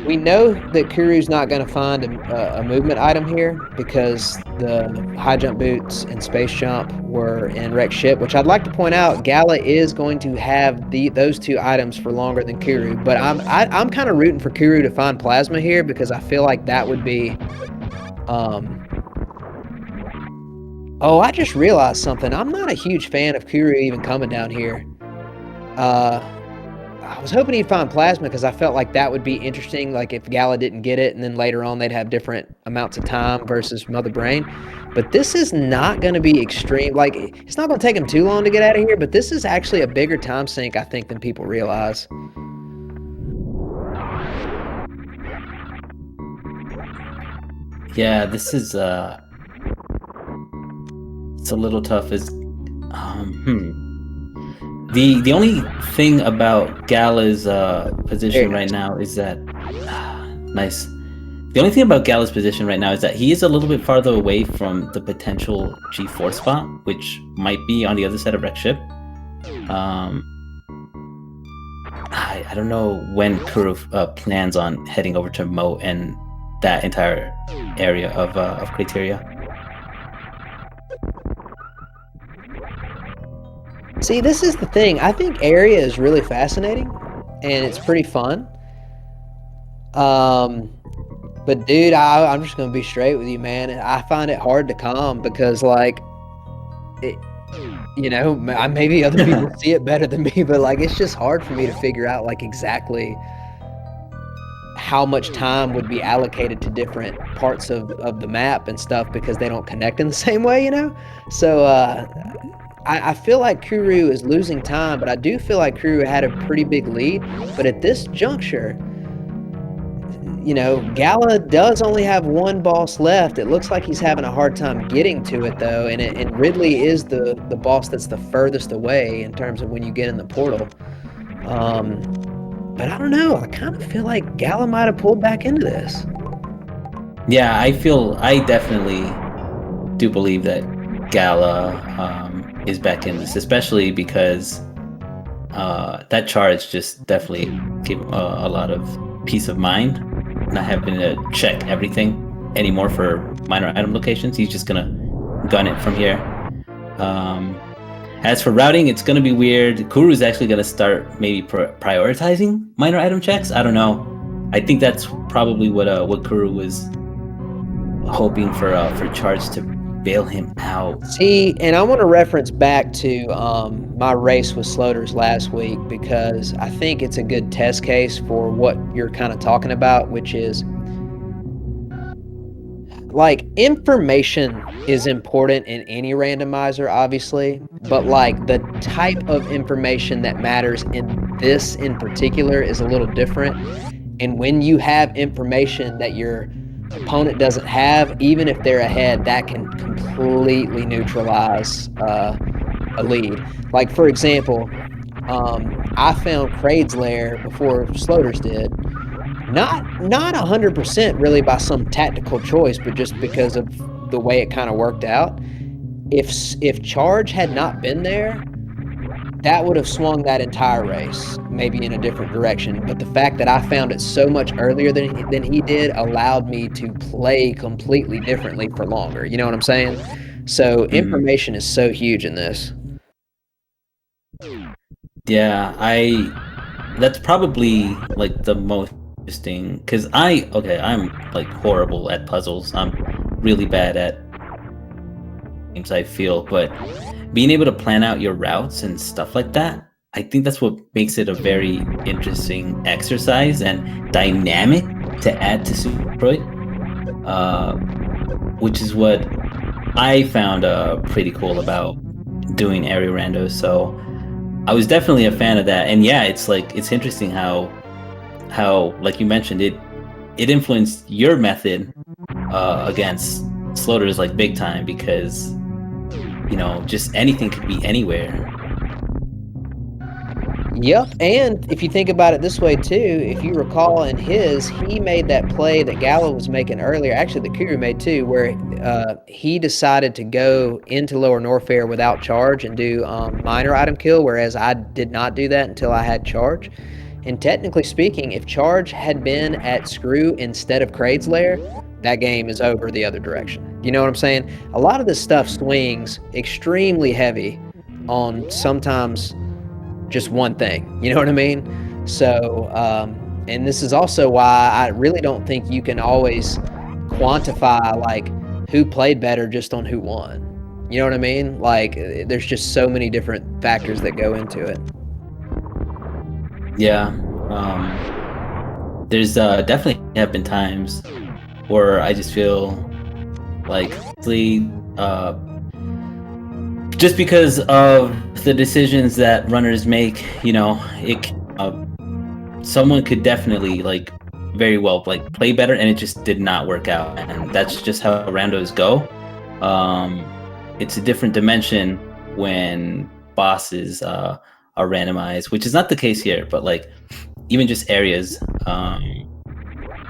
S2: We know that Kuru's not going to find a movement item here because the high jump boots and space jump were in wrecked ship, which I'd like to point out, Gala is going to have those two items for longer than Kuru, but I'm kind of rooting for Kuru to find plasma here because I feel like that would be... Oh, I just realized something. I'm not a huge fan of Kuru even coming down here. I was hoping he'd find plasma because I felt like that would be interesting, like if Gala didn't get it and then later on they'd have different amounts of time versus Mother Brain. But this is not going to be extreme. Like, it's not going to take him too long to get out of here, but this is actually a bigger time sink, I think, than people realize.
S1: Yeah, this is it's a little tough. The only thing about Gala's position right now is that nice. The only thing about Gala's position right now is that he is a little bit farther away from the potential G4 spot, which might be on the other side of wrecked ship. I don't know when Kuru plans on heading over to Moat and that entire area of Criteria.
S2: See, this is the thing. I think area is really fascinating, and it's pretty fun. But dude, I'm just gonna be straight with you, man. I find it hard to calm because, like, maybe other people see it better than me, but like, it's just hard for me to figure out like exactly how much time would be allocated to different parts of the map and stuff because they don't connect in the same way, So I feel like Kuru is losing time, but I do feel like Kuru had a pretty big lead. But at this juncture, Gala does only have one boss left. It looks like he's having a hard time getting to it, though. And Ridley is the boss that's the furthest away in terms of when you get in the portal. But I don't know. I kind of feel like Gala might have pulled back into this.
S1: Yeah, I definitely do believe that Gala is back in this, especially because that charge just definitely gave him a lot of peace of mind, not having to check everything anymore for minor item locations. He's just gonna gun it from here. As for routing, it's gonna be weird. Kuru's actually gonna start maybe prioritizing minor item checks. I don't know. I think that's probably what Kuru was hoping for charge to bail him out.
S2: See, and I want to reference back to my race with Sloters last week because I think it's a good test case for what you're kind of talking about, which is like information is important in any randomizer, obviously, but like the type of information that matters in this in particular is a little different. And when you have information that your opponent doesn't have, even if they're ahead, that can completely neutralize a lead. Like, for example, I found Kraid's lair before Sloters did. Not 100% really by some tactical choice, but just because of the way it kind of worked out. If Charge had not been there, that would have swung that entire race maybe in a different direction. But the fact that I found it so much earlier than he did allowed me to play completely differently for longer. You know what I'm saying? So information is so huge in this.
S1: Yeah, that's probably like the most interesting because I'm like horrible at puzzles. I'm really bad at games, I feel, but being able to plan out your routes and stuff like that, I think that's what makes it a very interesting exercise and dynamic to add to Super Metroid, which is what I found pretty cool about doing area randos. So I was definitely a fan of that, and yeah, it's like it's interesting how like you mentioned it influenced your method against Slaughter's like big time because just anything could be anywhere.
S2: Yep, and if you think about it this way too, if you recall in his, he made that play that Gallo was making earlier, actually the Kuru made too, where he decided to go into Lower Norfair without charge and do minor item kill, whereas I did not do that until I had charge. And technically speaking, if charge had been at Screw instead of Kraid's Lair, that game is over the other direction. You know what I'm saying? A lot of this stuff swings extremely heavy on sometimes just one thing. You know what I mean? So, and this is also why I really don't think you can always quantify like who played better just on who won. You know what I mean? Like, there's just so many different factors that go into it.
S1: Yeah, there's definitely have been times where I just feel like just because of the decisions that runners make, it someone could definitely like very well like play better, and it just did not work out, and that's just how randos go. It's a different dimension when bosses are randomized, which is not the case here, but like even just areas,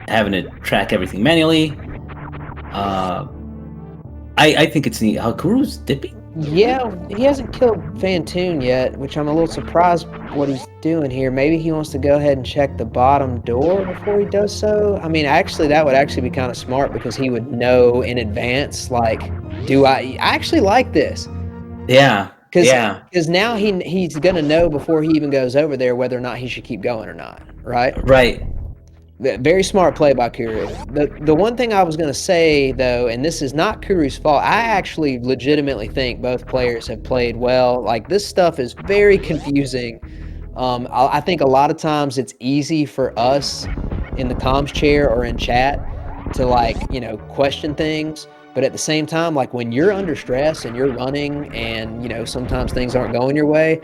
S1: having to track everything manually. I think it's neat how Kuru's dipping.
S2: Yeah, he hasn't killed Fantoon yet, which I'm a little surprised what he's doing here. Maybe he wants to go ahead and check the bottom door before he does so. I mean, actually, that would actually be kind of smart because he would know in advance, like, I actually like this.
S1: Yeah.
S2: Because now he's going to know before he even goes over there whether or not he should keep going or not, right?
S1: Right.
S2: Very smart play by Kuru. The one thing I was going to say, though, and this is not Kuru's fault, I actually legitimately think both players have played well. Like, this stuff is very confusing. I think a lot of times it's easy for us in the comms chair or in chat to, like, question things. But at the same time, like, when you're under stress and you're running and, sometimes things aren't going your way,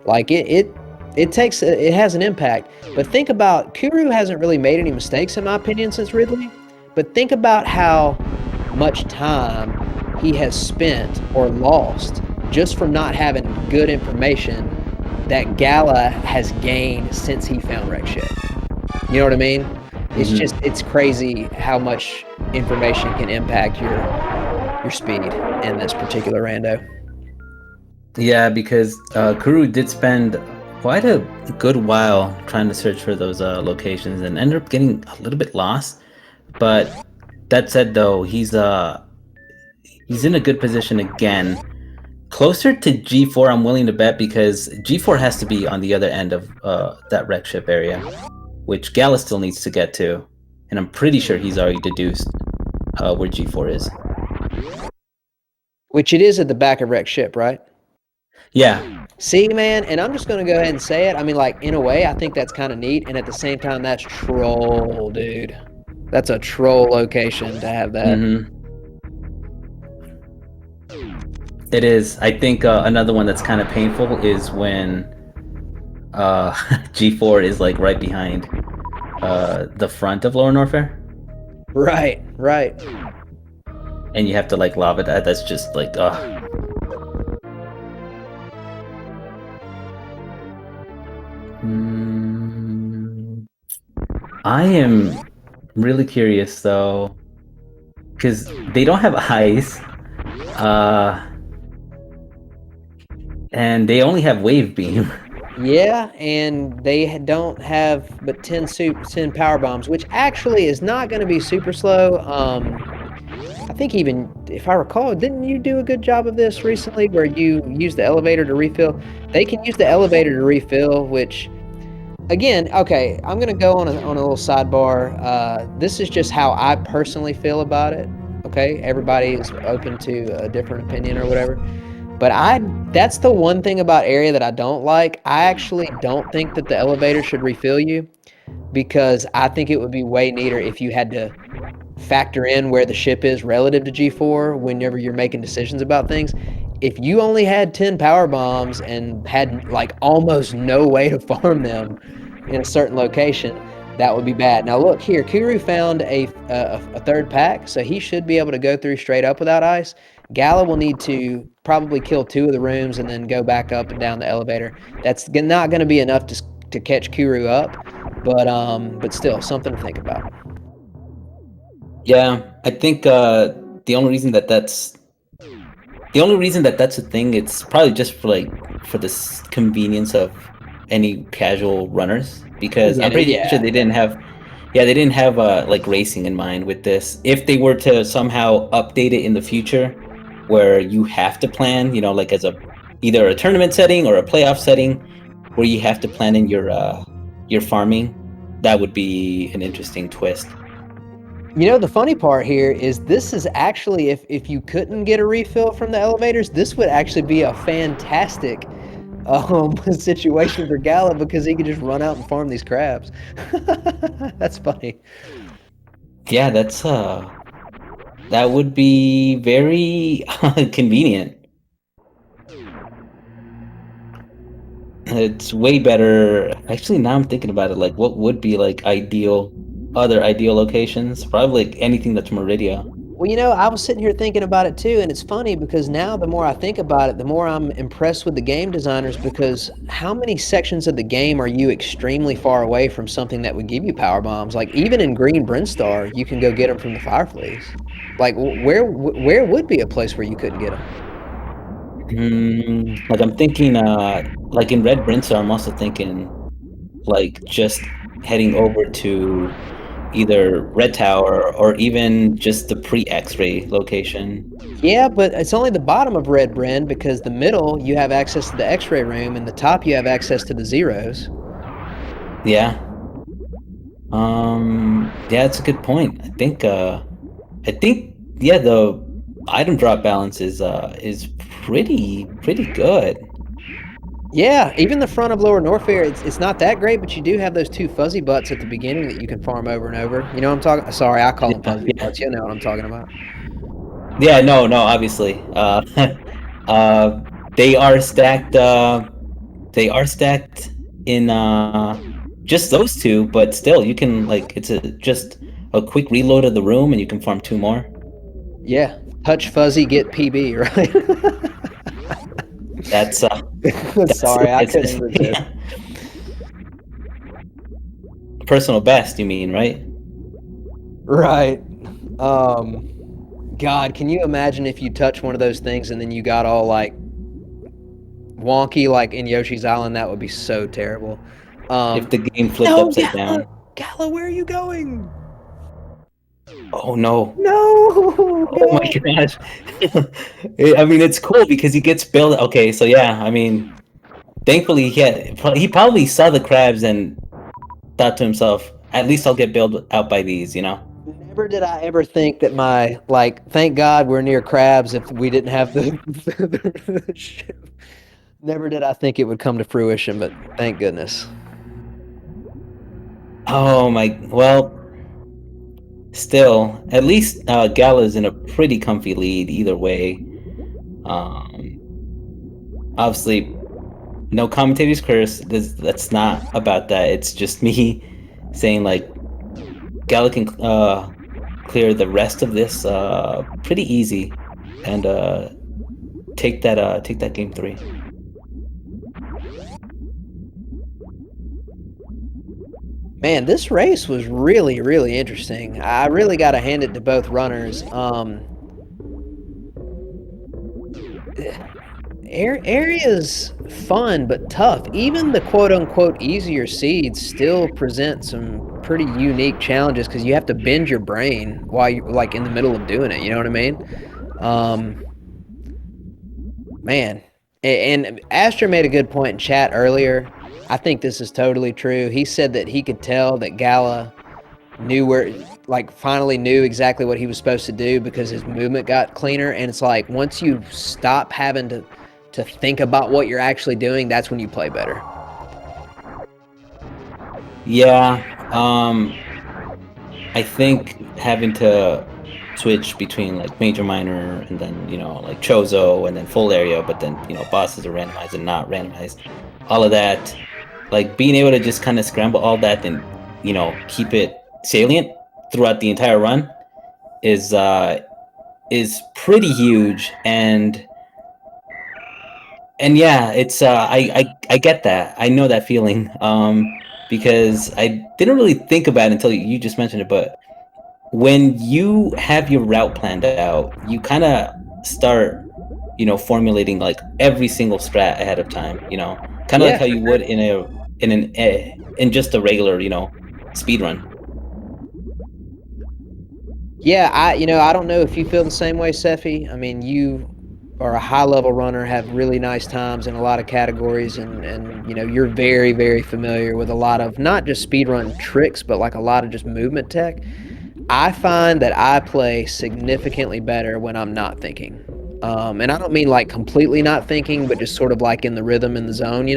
S2: like, it has an impact. But think about, Kuru hasn't really made any mistakes in my opinion since Ridley, but think about how much time he has spent or lost just from not having good information that Gala has gained since he found Wreck Ship. You know what I mean? It's just, it's crazy how much information can impact your speed in this particular rando.
S1: Yeah, because Kuru did spend quite a good while trying to search for those locations and ended up getting a little bit lost. But that said, though, he's in a good position again. Closer to G4, I'm willing to bet, because G4 has to be on the other end of that wreck ship area, which Gala still needs to get to. And I'm pretty sure he's already deduced where G4 is.
S2: Which it is at the back of wreck ship, right?
S1: Yeah.
S2: See, man, and I'm just going to go ahead and say it. I mean, like, in a way, I think that's kind of neat. And at the same time, that's troll, dude. That's a troll location to have that.
S1: Mm-hmm. It is. I think another one that's kind of painful is when G4 is like right behind the front of Lower Norfair.
S2: Right.
S1: And you have to like lava that. That's just like, I am really curious though, because they don't have ice, and they only have wave beam.
S2: Yeah, and they don't have but 10 power bombs, which actually is not going to be super slow. I think even, if I recall, didn't you do a good job of this recently where you use the elevator to refill? They can use the elevator to refill, which, again, okay, I'm going to go on a little sidebar. This is just how I personally feel about it, okay? Everybody is open to a different opinion or whatever. But that's the one thing about area that I don't like. I actually don't think that the elevator should refill you, because I think it would be way neater if you had to factor in where the ship is relative to G4 whenever you're making decisions about things. if you only had 10 power bombs and had like almost no way to farm them in a certain location, that would be bad. Now look here, Kuru found a third pack, so he should be able to go through straight up without ice. Gala will need to probably kill 2 of the rooms and then go back up and down the elevator. That's not going to be enough to catch Kuru up, but still something to think about.
S1: Yeah, I think the only reason that that's a thing, it's probably just for this convenience of any casual runners, because I'm pretty sure they didn't have like racing in mind with this. If they were to somehow update it in the future, where you have to plan, like as either a tournament setting or a playoff setting, where you have to plan in your farming, that would be an interesting twist.
S2: The funny part here is this is actually, if you couldn't get a refill from the elevators, this would actually be a fantastic situation for Gala, because he could just run out and farm these crabs. That's funny.
S1: Yeah, that would be very convenient. It's way better. Actually, now I'm thinking about it, like what would be like other ideal locations? Probably like anything that's Meridia.
S2: Well, I was sitting here thinking about it too, and it's funny because now the more I think about it, the more I'm impressed with the game designers, because how many sections of the game are you extremely far away from something that would give you power bombs? Like even in Green Brinstar, you can go get them from the Fire Fleas. Like where would be a place where you couldn't get them?
S1: Like I'm thinking, like in Red Brinstar, I'm also thinking like just heading over to either Red Tower or even just the pre-X-ray location.
S2: Yeah, but it's only the bottom of Red Bryn, because the middle you have access to the X-ray room, and the top you have access to the zeros.
S1: Yeah. Yeah, that's a good point. I think yeah, the item drop balance is pretty good.
S2: Yeah, even the front of Lower Norfair, it's not that great, but you do have those 2 fuzzy butts at the beginning that you can farm over and over. You know what I'm talking? Sorry, I call them fuzzy butts. You know what I'm talking about.
S1: Yeah, no, obviously. They are stacked. They are stacked in just those 2, but still, you can like just a quick reload of the room, and you can farm 2 more.
S2: Yeah, touch fuzzy, get PB, right?
S1: That's
S2: sorry, I couldn't resist.
S1: Yeah. Personal best, you mean, right?
S2: Right. God, can you imagine if you touch one of those things and then you got all like wonky like in Yoshi's Island? That would be so terrible.
S1: If the game flipped upside down.
S2: Gala, where are you going?
S1: Oh no.
S2: No.
S1: Oh my gosh. I mean, it's cool because he gets built. Okay, so yeah, I mean, thankfully he probably saw the crabs and thought to himself, at least I'll get bailed out by these,
S2: Never did I ever think that thank God we're near crabs if we didn't have the ship. Never did I think it would come to fruition, but thank goodness.
S1: Oh my, well, still, at least Gala's in a pretty comfy lead either way. Obviously, no commentator's curse. That's not about that. It's just me saying like Gala can clear the rest of this pretty easy and take that game 3.
S2: Man, this race was really, really interesting. I really got to hand it to both runners. Area's fun but tough. Even the quote-unquote easier seeds still present some pretty unique challenges, because you have to bend your brain while you're like in the middle of doing it. You know what I mean? Man, and Astro made a good point in chat earlier. I think this is totally true. He said that he could tell that Gala finally knew exactly what he was supposed to do, because his movement got cleaner. And it's like, once you stop having to think about what you're actually doing, that's when you play better.
S1: Yeah, I think having to switch between like major, minor, and then like chozo, and then full area. But then bosses are randomized and not randomized. All of that, like being able to just kind of scramble all that and keep it salient throughout the entire run is pretty huge. And yeah, it's I get that. I know that feeling because I didn't really think about it until you just mentioned it. But when you have your route planned out, you kind of start formulating like every single strat ahead of time. Kind of like
S2: Yeah,
S1: how you would in just a regular speed run.
S2: yeah. I don't know if you feel the same way, Sefi. I mean, you are a high level runner, have really nice times in a lot of categories, and you're very very familiar with a lot of not just speedrun tricks, but like a lot of just movement tech. I find that I play significantly better when I'm not thinking. And I don't mean like completely not thinking, but just sort of like in the rhythm, in the zone.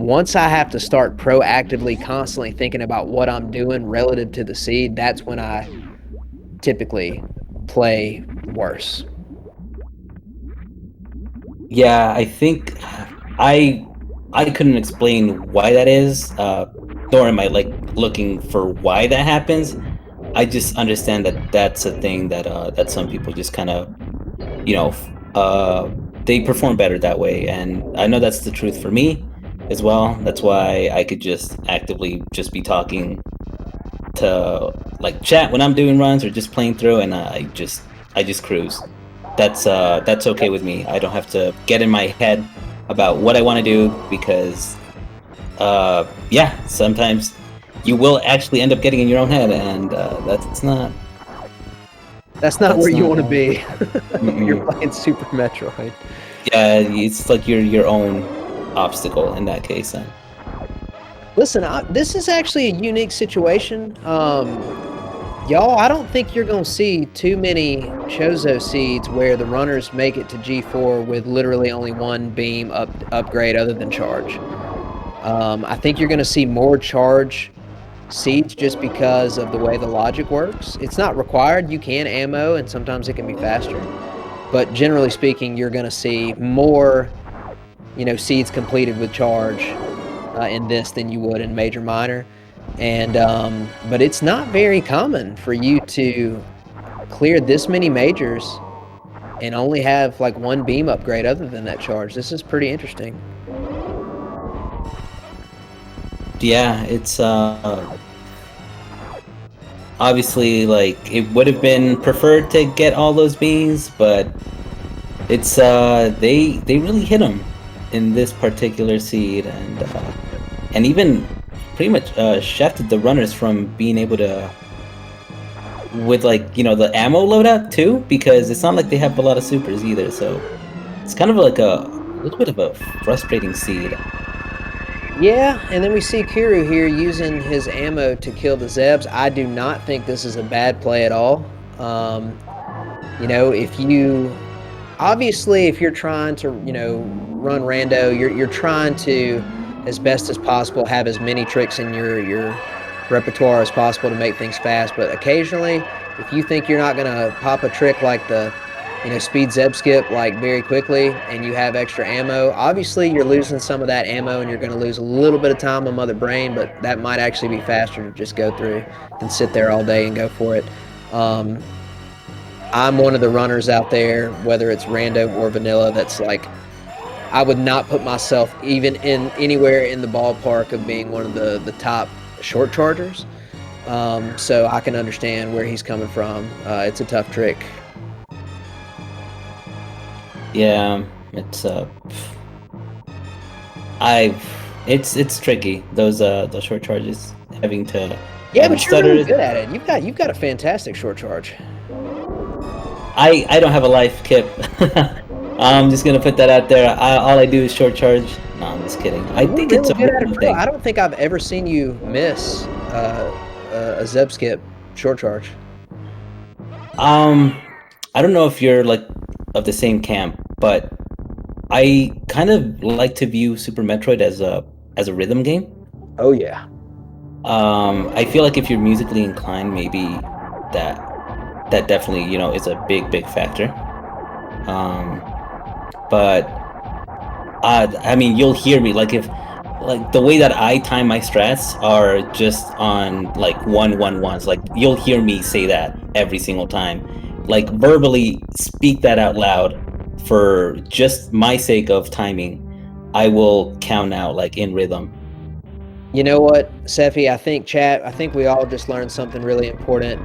S2: Once I have to start proactively, constantly thinking about what I'm doing relative to the seed, that's when I typically play worse.
S1: Yeah, I think I I couldn't explain why that is, nor am I like looking for why that happens. I just understand that that's a thing that some people just kind of you know f- uh, they perform better that way, and I know that's the truth for me as well. That's why I could just actively just be talking to like chat when I'm doing runs or just playing through, and I just cruise. That's okay with me. I don't have to get in my head about what I want to do because yeah, sometimes you will actually end up getting in your own head, and
S2: That's not
S1: that's
S2: where you
S1: not
S2: want to be when you're
S1: mm-mm.
S2: playing Super Metroid.
S1: Yeah, it's like your own obstacle in that case. Then.
S2: Listen, this is actually a unique situation. Y'all, I don't think you're going to see too many Chozo seeds where the runners make it to G4 with literally only one beam upgrade other than charge. I think you're going to see more charge seeds just because of the way the logic works. It's not required. You can ammo, and sometimes it can be faster. But generally speaking, you're going to see more, seeds completed with charge in this than you would in major minor. And but it's not very common for you to clear this many majors and only have like one beam upgrade other than that charge. This is pretty interesting.
S1: Yeah, it's obviously like it would have been preferred to get all those beans, but it's they really hit them in this particular seed, and even pretty much shafted the runners from being able to with like the ammo loadout too, because it's not like they have a lot of supers either, so it's kind of like a little bit of a frustrating seed.
S2: Yeah, and then we see Kuru here using his ammo to kill the Zebs. I do not think this is a bad play at all. Um, if you obviously if you're trying to run rando, you're trying to as best as possible have as many tricks in your repertoire as possible to make things fast. But occasionally, if you think you're not gonna pop a trick like the speed zeb skip like very quickly and you have extra ammo, obviously you're losing some of that ammo and you're going to lose a little bit of time on mother brain, but that might actually be faster to just go through than sit there all day and go for it. um, I'm one of the runners out there, whether it's rando or vanilla, that's like I would not put myself even in anywhere in the ballpark of being one of the top short chargers. So I can understand where he's coming from. It's a tough trick.
S1: Yeah, it's I it's tricky those short charges
S2: Yeah,
S1: having
S2: but you're really
S1: stutters.
S2: good at it. You've got a fantastic short charge.
S1: I don't have a life, Kip. I'm just gonna put that out there. All I do is short charge. No, I'm just kidding. I
S2: You're
S1: think it's
S2: really
S1: a
S2: good at it
S1: rhythm
S2: for real.
S1: thing.
S2: I don't think I've ever seen you miss a Zeb skip short charge.
S1: Um, I don't know if you're like of the same camp, but I kind of like to view Super Metroid as a rhythm game.
S2: Oh yeah.
S1: I feel like if you're musically inclined, maybe that that definitely is a big factor. Um, but I mean, you'll hear me like the way that I time my strats are just on like 1-1-1s. Like you'll hear me say that every single time. Like verbally speak that out loud for just my sake of timing. I will count out like in rhythm.
S2: You know what, Sefi? I think we all just learned something really important.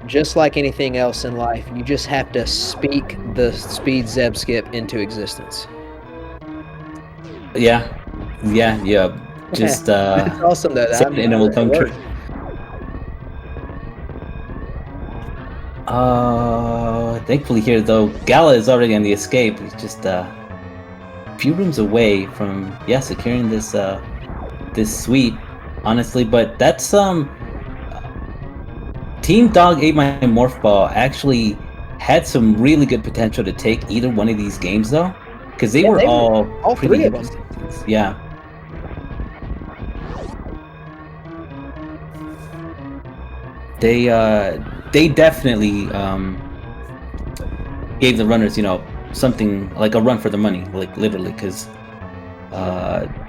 S2: Just like anything else in life, you just have to speak the speed Zeb skip into existence.
S1: Yeah, yeah. Just
S2: It's awesome though.
S1: say it and it will
S2: It
S1: come true.
S2: worked.
S1: Thankfully here though, Gala is already on the escape. He's just a few rooms away from securing this suite, honestly. But that's Team Dog Ate My Morphball actually had some really good potential to take either one of these games though, because they were all pretty
S2: three of them.
S1: interesting. Yeah. They definitely gave the runners, something like a run for the money, like literally, because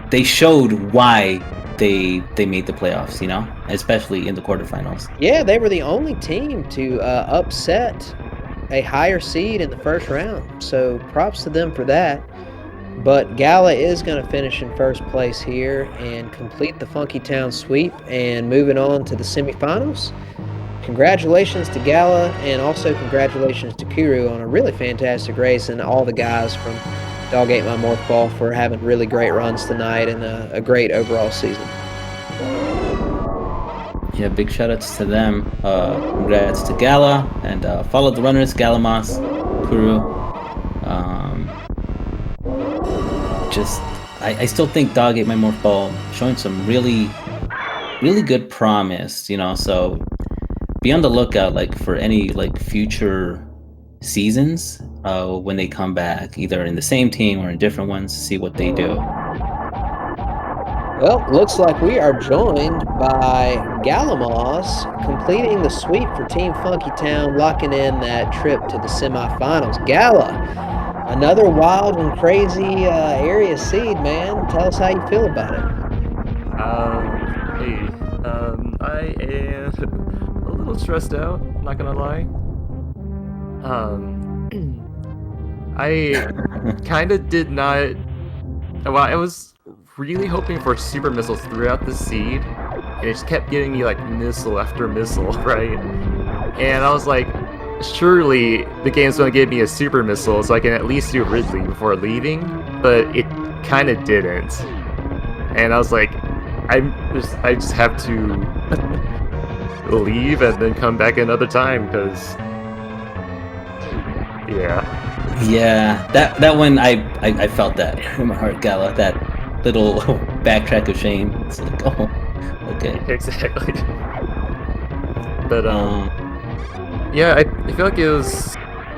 S1: they showed why they made the playoffs, especially in the quarterfinals.
S2: Yeah, they were the only team to upset a higher seed in the first round. So props to them for that. But Gala is going to finish in first place here and complete the Funky Town sweep and moving on to the semifinals. Congratulations to Gala and also congratulations to Kuru on a really fantastic race and all the guys from Dog Ate My Morphball for having really great runs tonight and a great overall season.
S1: Yeah, big shout outs to them. Congrats to Gala and follow the runners, Galamoz, Kuru. I still think Dog Ate My Morphball showing some really good promise, so be on the lookout like for any like future seasons when they come back, either in the same team or in different ones, to see what they do.
S2: Well, looks like we are joined by Galamoz completing the sweep for Team Funky Town, locking in that trip to the semifinals. Gala, another wild and crazy area seed, man. Tell us how you feel about it.
S3: I am a little stressed out, not gonna lie. I kind of did not. Well, I was really hoping for super missiles throughout the seed, and it just kept getting me like missile after missile, right? And I was like, surely the game's gonna give me a super missile so I can at least do Ridley before leaving, but it kind of didn't. And I was like, I just have to leave and then come back another time because,
S1: yeah, that one I felt that in my heart, Gala, that little backtrack of shame. It's like, oh, okay,
S3: exactly. But yeah, I feel like it was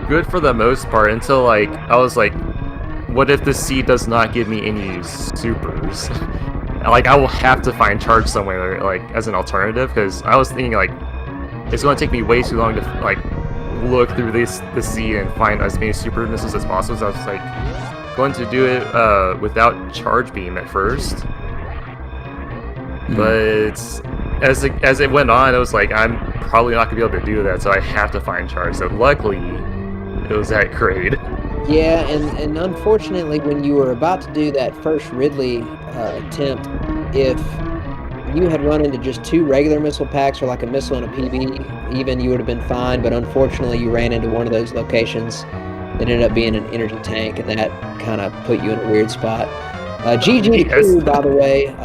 S3: good for the most part until like I was like, what if the seed does not give me any supers? Like I will have to find charge somewhere like as an alternative, because I was thinking like it's going to take me way too long to like look through this seed and find as many super missiles as possible. So I was like going to do it without charge beam at first, but as it went on, it was like I'm probably not gonna be able to do that, so I have to find charge. So luckily, it was at grade.
S2: Yeah, and unfortunately, when you were about to do that first Ridley attempt, if you had run into just 2 regular missile packs or like a missile and a PB, even you would have been fine. But unfortunately, you ran into one of those locations that ended up being an energy tank, and that kind of put you in a weird spot. GG to Kuru, by the way,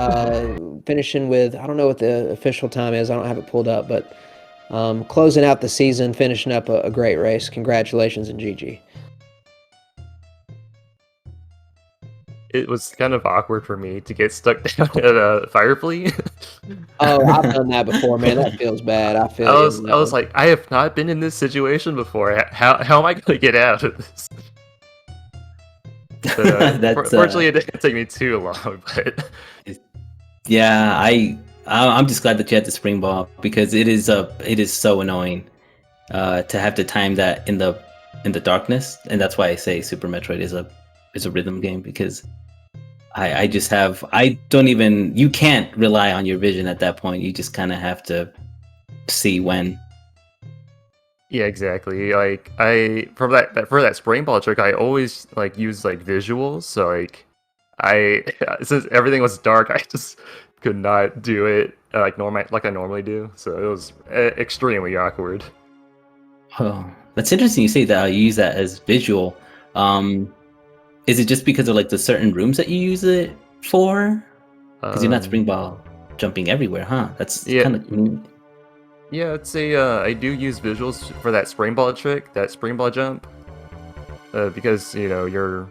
S2: finishing with, I don't know what the official time is, I don't have it pulled up, but closing out the season, finishing up a great race. Congratulations and GG.
S3: It was kind of awkward for me to get stuck down at a fire flea.
S2: Oh, I've done that before, man. That feels bad. I
S3: was like, I have not been in this situation before. How am I going to get out of this? But fortunately, it didn't take me too long. But
S1: yeah, I'm just glad that you had the spring ball, because it is so annoying. to have to time that in the darkness, and that's why I say Super Metroid is a rhythm game, because I don't even, you can't rely on your vision at that point. You just kind of have to see when.
S3: Yeah, exactly. Like for that spring ball trick, I always like use like visuals. So like I since everything was dark, I just could not do it like I normally do. So it was extremely awkward.
S1: Oh, that's interesting. You say that you use that as visual. Is it just because of like the certain rooms that you use it for? Because you're not spring ball jumping everywhere, huh? That's
S3: Yeah.
S1: kind of.
S3: Yeah, I'd say I do use visuals for that spring ball trick, that spring ball jump, because you're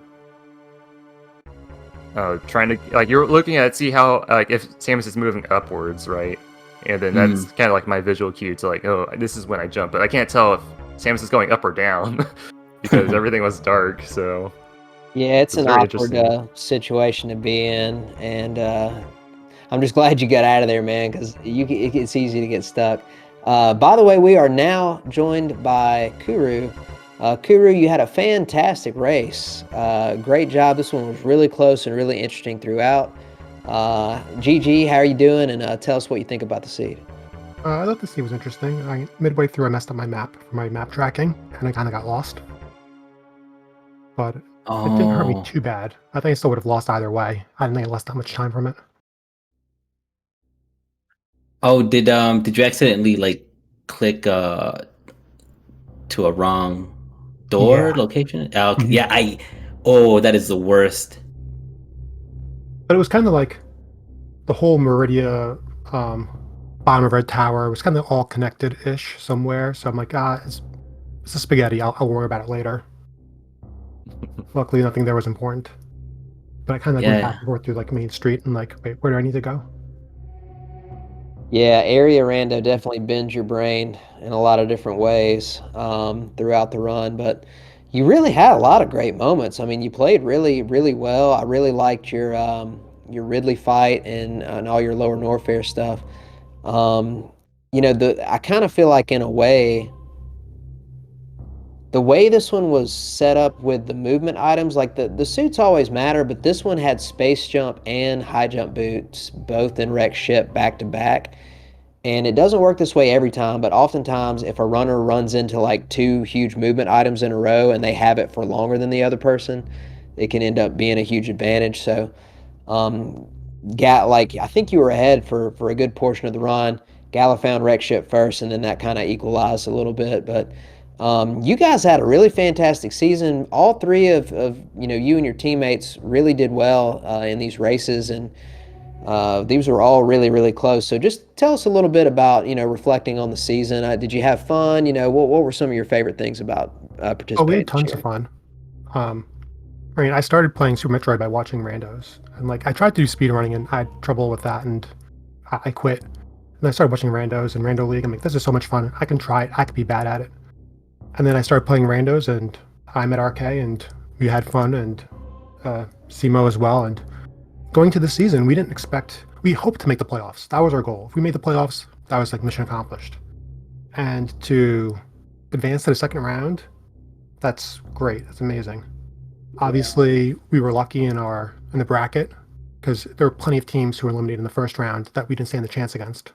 S3: trying to you're looking at see how if Samus is moving upwards, right? And then that's kind of like my visual cue to like, oh, this is when I jump, but I can't tell if Samus is going up or down because everything was dark. So
S2: Yeah, it's an
S3: very
S2: awkward
S3: interesting.
S2: situation to be in, and I'm just glad you got out of there, man, because it's easy to get stuck. By the way, we are now joined by Kuru. Kuru, you had a fantastic race. Great job. This one was really close and really interesting throughout. GG, how are you doing? And tell us what you think about the seed.
S4: I thought the seed was interesting. Midway through, I messed up my map for my map tracking, and I kind of got lost. But it didn't hurt me too bad. I think I still would have lost either way. I didn't think I lost that much time from it.
S1: Oh, did you accidentally like click to a wrong door location? Okay, yeah, that is the worst.
S4: But it was kind of like the whole Meridia bottom of Red Tower was kind of all connected-ish somewhere. So I'm like, it's a spaghetti. I'll worry about it later. Luckily, nothing there was important. But I kind of went back and forth through like Main Street and like, wait, where do I need to go?
S2: Yeah, area rando definitely bends your brain in a lot of different ways throughout the run, but you really had a lot of great moments. I mean, you played really, really well. I really liked your Ridley fight and all your Lower Norfair stuff. I kind of feel like in a way, the way this one was set up with the movement items, like the suits always matter, but this one had space jump and high jump boots, both in wreck ship back to back. And it doesn't work this way every time, but oftentimes if a runner runs into like two huge movement items in a row and they have it for longer than the other person, it can end up being a huge advantage. So, I think you were ahead for a good portion of the run. Gala found wreck ship first, and then that kind of equalized a little bit. But you guys had a really fantastic season. All three of you and your teammates really did well in these races, and these were all really, really close. So just tell us a little bit about, reflecting on the season. Did you have fun? What were some of your favorite things about participating?
S4: Oh, we had tons of fun. I started playing Super Metroid by watching randos. And like, I tried to do speedrunning and I had trouble with that and I quit. And I started watching randos and Rando League. I'm like, this is so much fun. I can try it. I could be bad at it. And then I started playing randos and I met RK and we had fun, and Simo as well. And going to the season, we hoped to make the playoffs. That was our goal. If we made the playoffs, that was like mission accomplished. And to advance to the second round, that's great. That's amazing. Obviously, we were lucky in the bracket because there were plenty of teams who were eliminated in the first round that we didn't stand a chance against.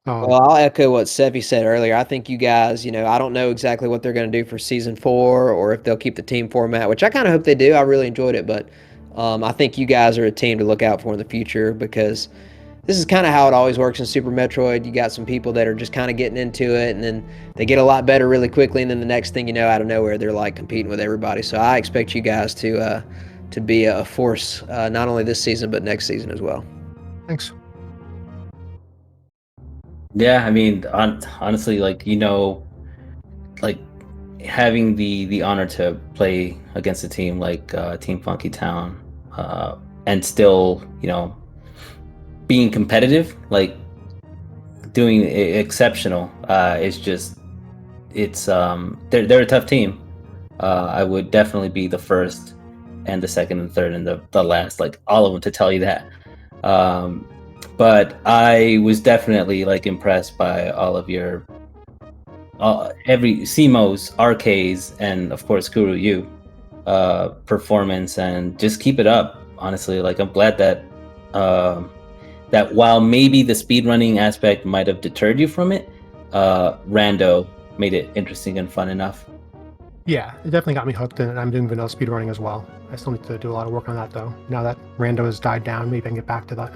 S2: Well, I'll echo what Sevi said earlier. I think you guys, I don't know exactly what they're going to do for season 4 or if they'll keep the team format, which I kind of hope they do. I really enjoyed it, but I think you guys are a team to look out for in the future, because this is kind of how it always works in Super Metroid. You got some people that are just kind of getting into it, and then they get a lot better really quickly, and then the next thing you know, out of nowhere, they're like competing with everybody. So I expect you guys to be a force not only this season but next season as well.
S4: Thanks.
S1: Yeah, I mean, honestly, having the honor to play against a team like Team Funky Town, and still, being competitive, like doing exceptional, they're a tough team. I would definitely be the first and the second and third and the last, like all of them, to tell you that. But I was definitely like impressed by all of your every CMO's, RK's, and of course Kuru you performance, and just keep it up. Honestly, like I'm glad that that while maybe the speedrunning aspect might have deterred you from it, Rando made it interesting and fun enough.
S4: Yeah, it definitely got me hooked, and I'm doing vanilla speedrunning as well. I still need to do a lot of work on that, though. Now that Rando has died down, maybe I can get back to that.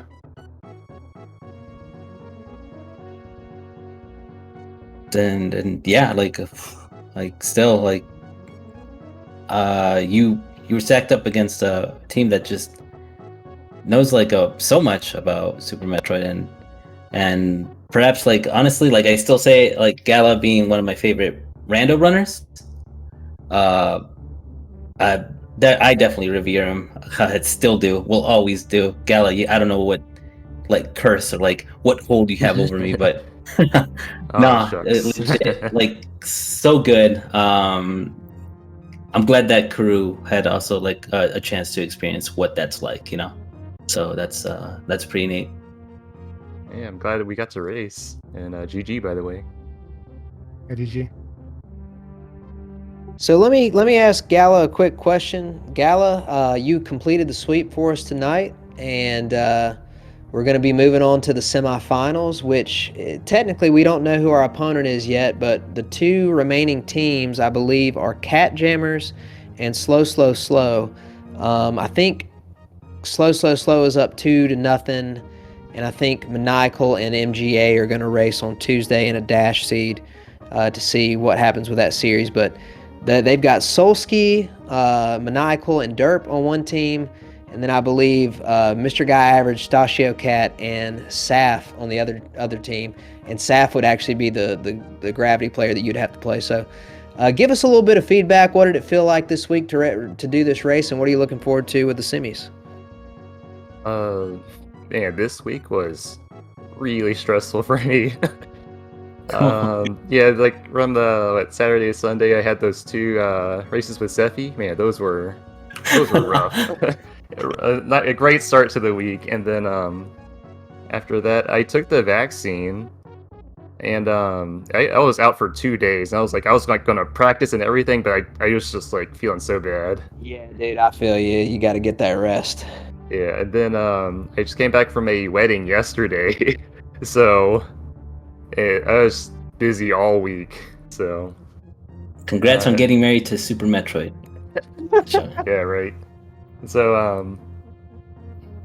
S1: And yeah, like still like you were stacked up against a team that just knows like so much about Super Metroid, and perhaps like honestly, like I still say like Gala being one of my favorite Rando runners. I definitely revere him. I still do. Will always do. Gala, I don't know what like curse or like what hold you have over me, but nah, legit, like so good. I'm glad that Kuru had also like a chance to experience what that's like, you know. So that's pretty neat.
S3: Yeah, I'm glad that we got to race, and GG by the way.
S4: Yeah, GG.
S2: So let me ask Gala a quick question. Gala, you completed the sweep for us tonight, and we're going to be moving on to the semifinals, which technically we don't know who our opponent is yet, but the two remaining teams, I believe, are Cat Jammers and Slow Slow Slow. I think Slow Slow Slow is up 2-0, and I think Maniacal and MGA are going to race on Tuesday in a dash seed to see what happens with that series. But they've got Solski, Maniacal, and Derp on one team, and then I believe Mr. Guy Average, Stachio Cat, and Saf on the other team. And Saf would actually be the gravity player that you'd have to play. So give us a little bit of feedback. What did it feel like this week to do this race, and what are you looking forward to with the semis?
S3: Man, this week was really stressful for me. Yeah, like from the Saturday to Sunday, I had those two races with Sephi. Man, those were rough. Not a great start to the week, and then after that, I took the vaccine, and I was out for 2 days. And I was like gonna practice and everything, but I was just like feeling so bad.
S2: Yeah, dude, I feel you. You got to get that rest.
S3: Yeah, and then I just came back from a wedding yesterday, so I was busy all week. So
S1: congrats on getting married to Super Metroid.
S3: Yeah, right. So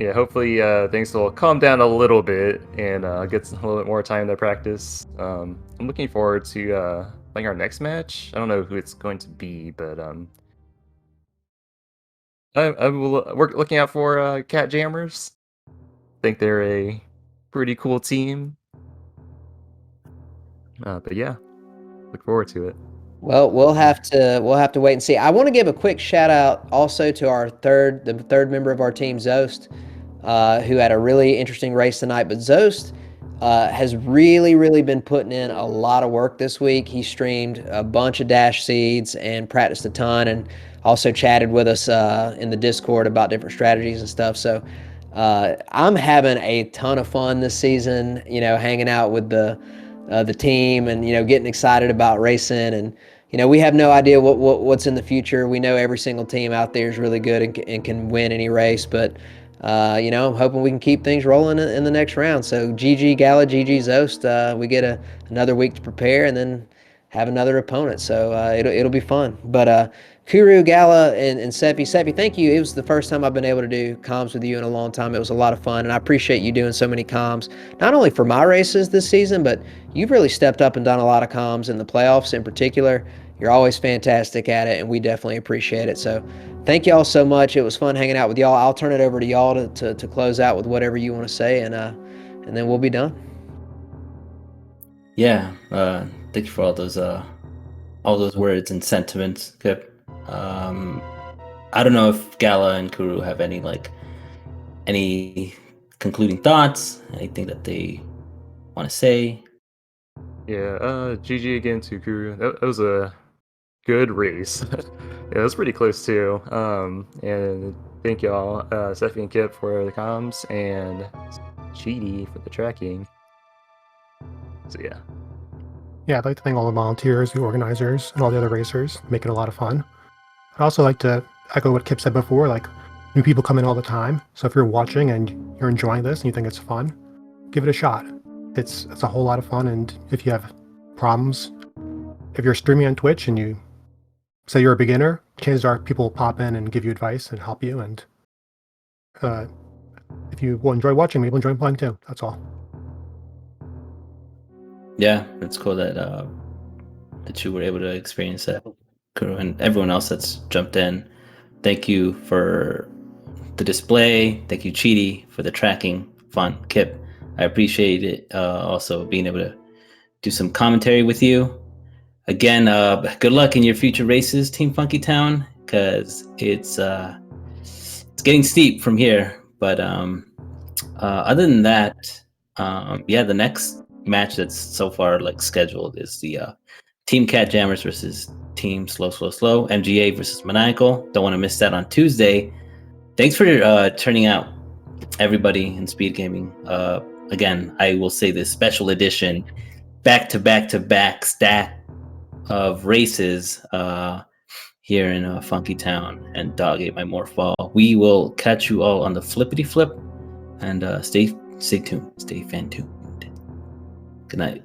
S3: yeah, hopefully things will calm down a little bit and get a little bit more time to practice. I'm looking forward to playing our next match. I don't know who it's going to be, but we're looking out for Cat Jammers. I think they're a pretty cool team. But yeah, look forward to it.
S2: Well, we'll have to wait and see. I want to give a quick shout out also to the third member of our team, Zost, who had a really interesting race tonight. But Zost has really been putting in a lot of work this week. He streamed a bunch of dash seeds and practiced a ton, and also chatted with us in the Discord about different strategies and stuff. So I'm having a ton of fun this season, you know, hanging out with the team, and, you know, getting excited about racing. And, you know, we have no idea what's in the future. We know every single team out there is really good and can win any race, but you know, I'm hoping we can keep things rolling in the next round. So GG Gala, GG Zost. We get another week to prepare and then have another opponent. So it'll be fun. But Kuru, Gala, and Seppi, thank you. It was the first time I've been able to do comms with you in a long time. It was a lot of fun, and I appreciate you doing so many comms, not only for my races this season, but you've really stepped up and done a lot of comms in the playoffs in particular. You're always fantastic at it, and we definitely appreciate it. So thank y'all so much. It was fun hanging out with y'all. I'll turn it over to y'all to close out with whatever you want to say, and then we'll be done.
S1: Yeah, thank you for all those words and sentiments, Kip. I don't know if Gala and Kuru have any concluding thoughts, anything that they want to say.
S3: Yeah, GG again to Kuru. That was a good race. Yeah, it was pretty close too. And thank y'all, Sephi and Kip for the comms, and Cheaty for the tracking. So yeah.
S4: Yeah, I'd like to thank all the volunteers, the organizers, and all the other racers, make it a lot of fun. I'd also like to echo what Kip said before, like, new people come in all the time, so if you're watching and you're enjoying this and you think it's fun, give it a shot. It's a whole lot of fun, and if you have problems, if you're streaming on Twitch and you say you're a beginner, chances are people will pop in and give you advice and help you, and if you will enjoy watching, maybe enjoy playing too. That's all.
S1: Yeah, it's cool that that you were able to experience that, Kuru, and everyone else that's jumped in. Thank you for the display. Thank you, Cheaty, for the tracking. Fun, Kip. I appreciate it. Also being able to do some commentary with you. Again, good luck in your future races, Team Funky Town, because it's getting steep from here. But other than that, yeah, the next match that's so far like scheduled is the Team Cat Jammers versus Team Slow MGA versus Maniacal. Don't want to miss that on Tuesday. Thanks for turning out, everybody in Speed Gaming. Again, I will say this special edition, back to back stack of races here in Funky Town and Dog Ate My Morphball. We will catch you all on the flippity flip, and stay tuned, stay fan tuned. Good night.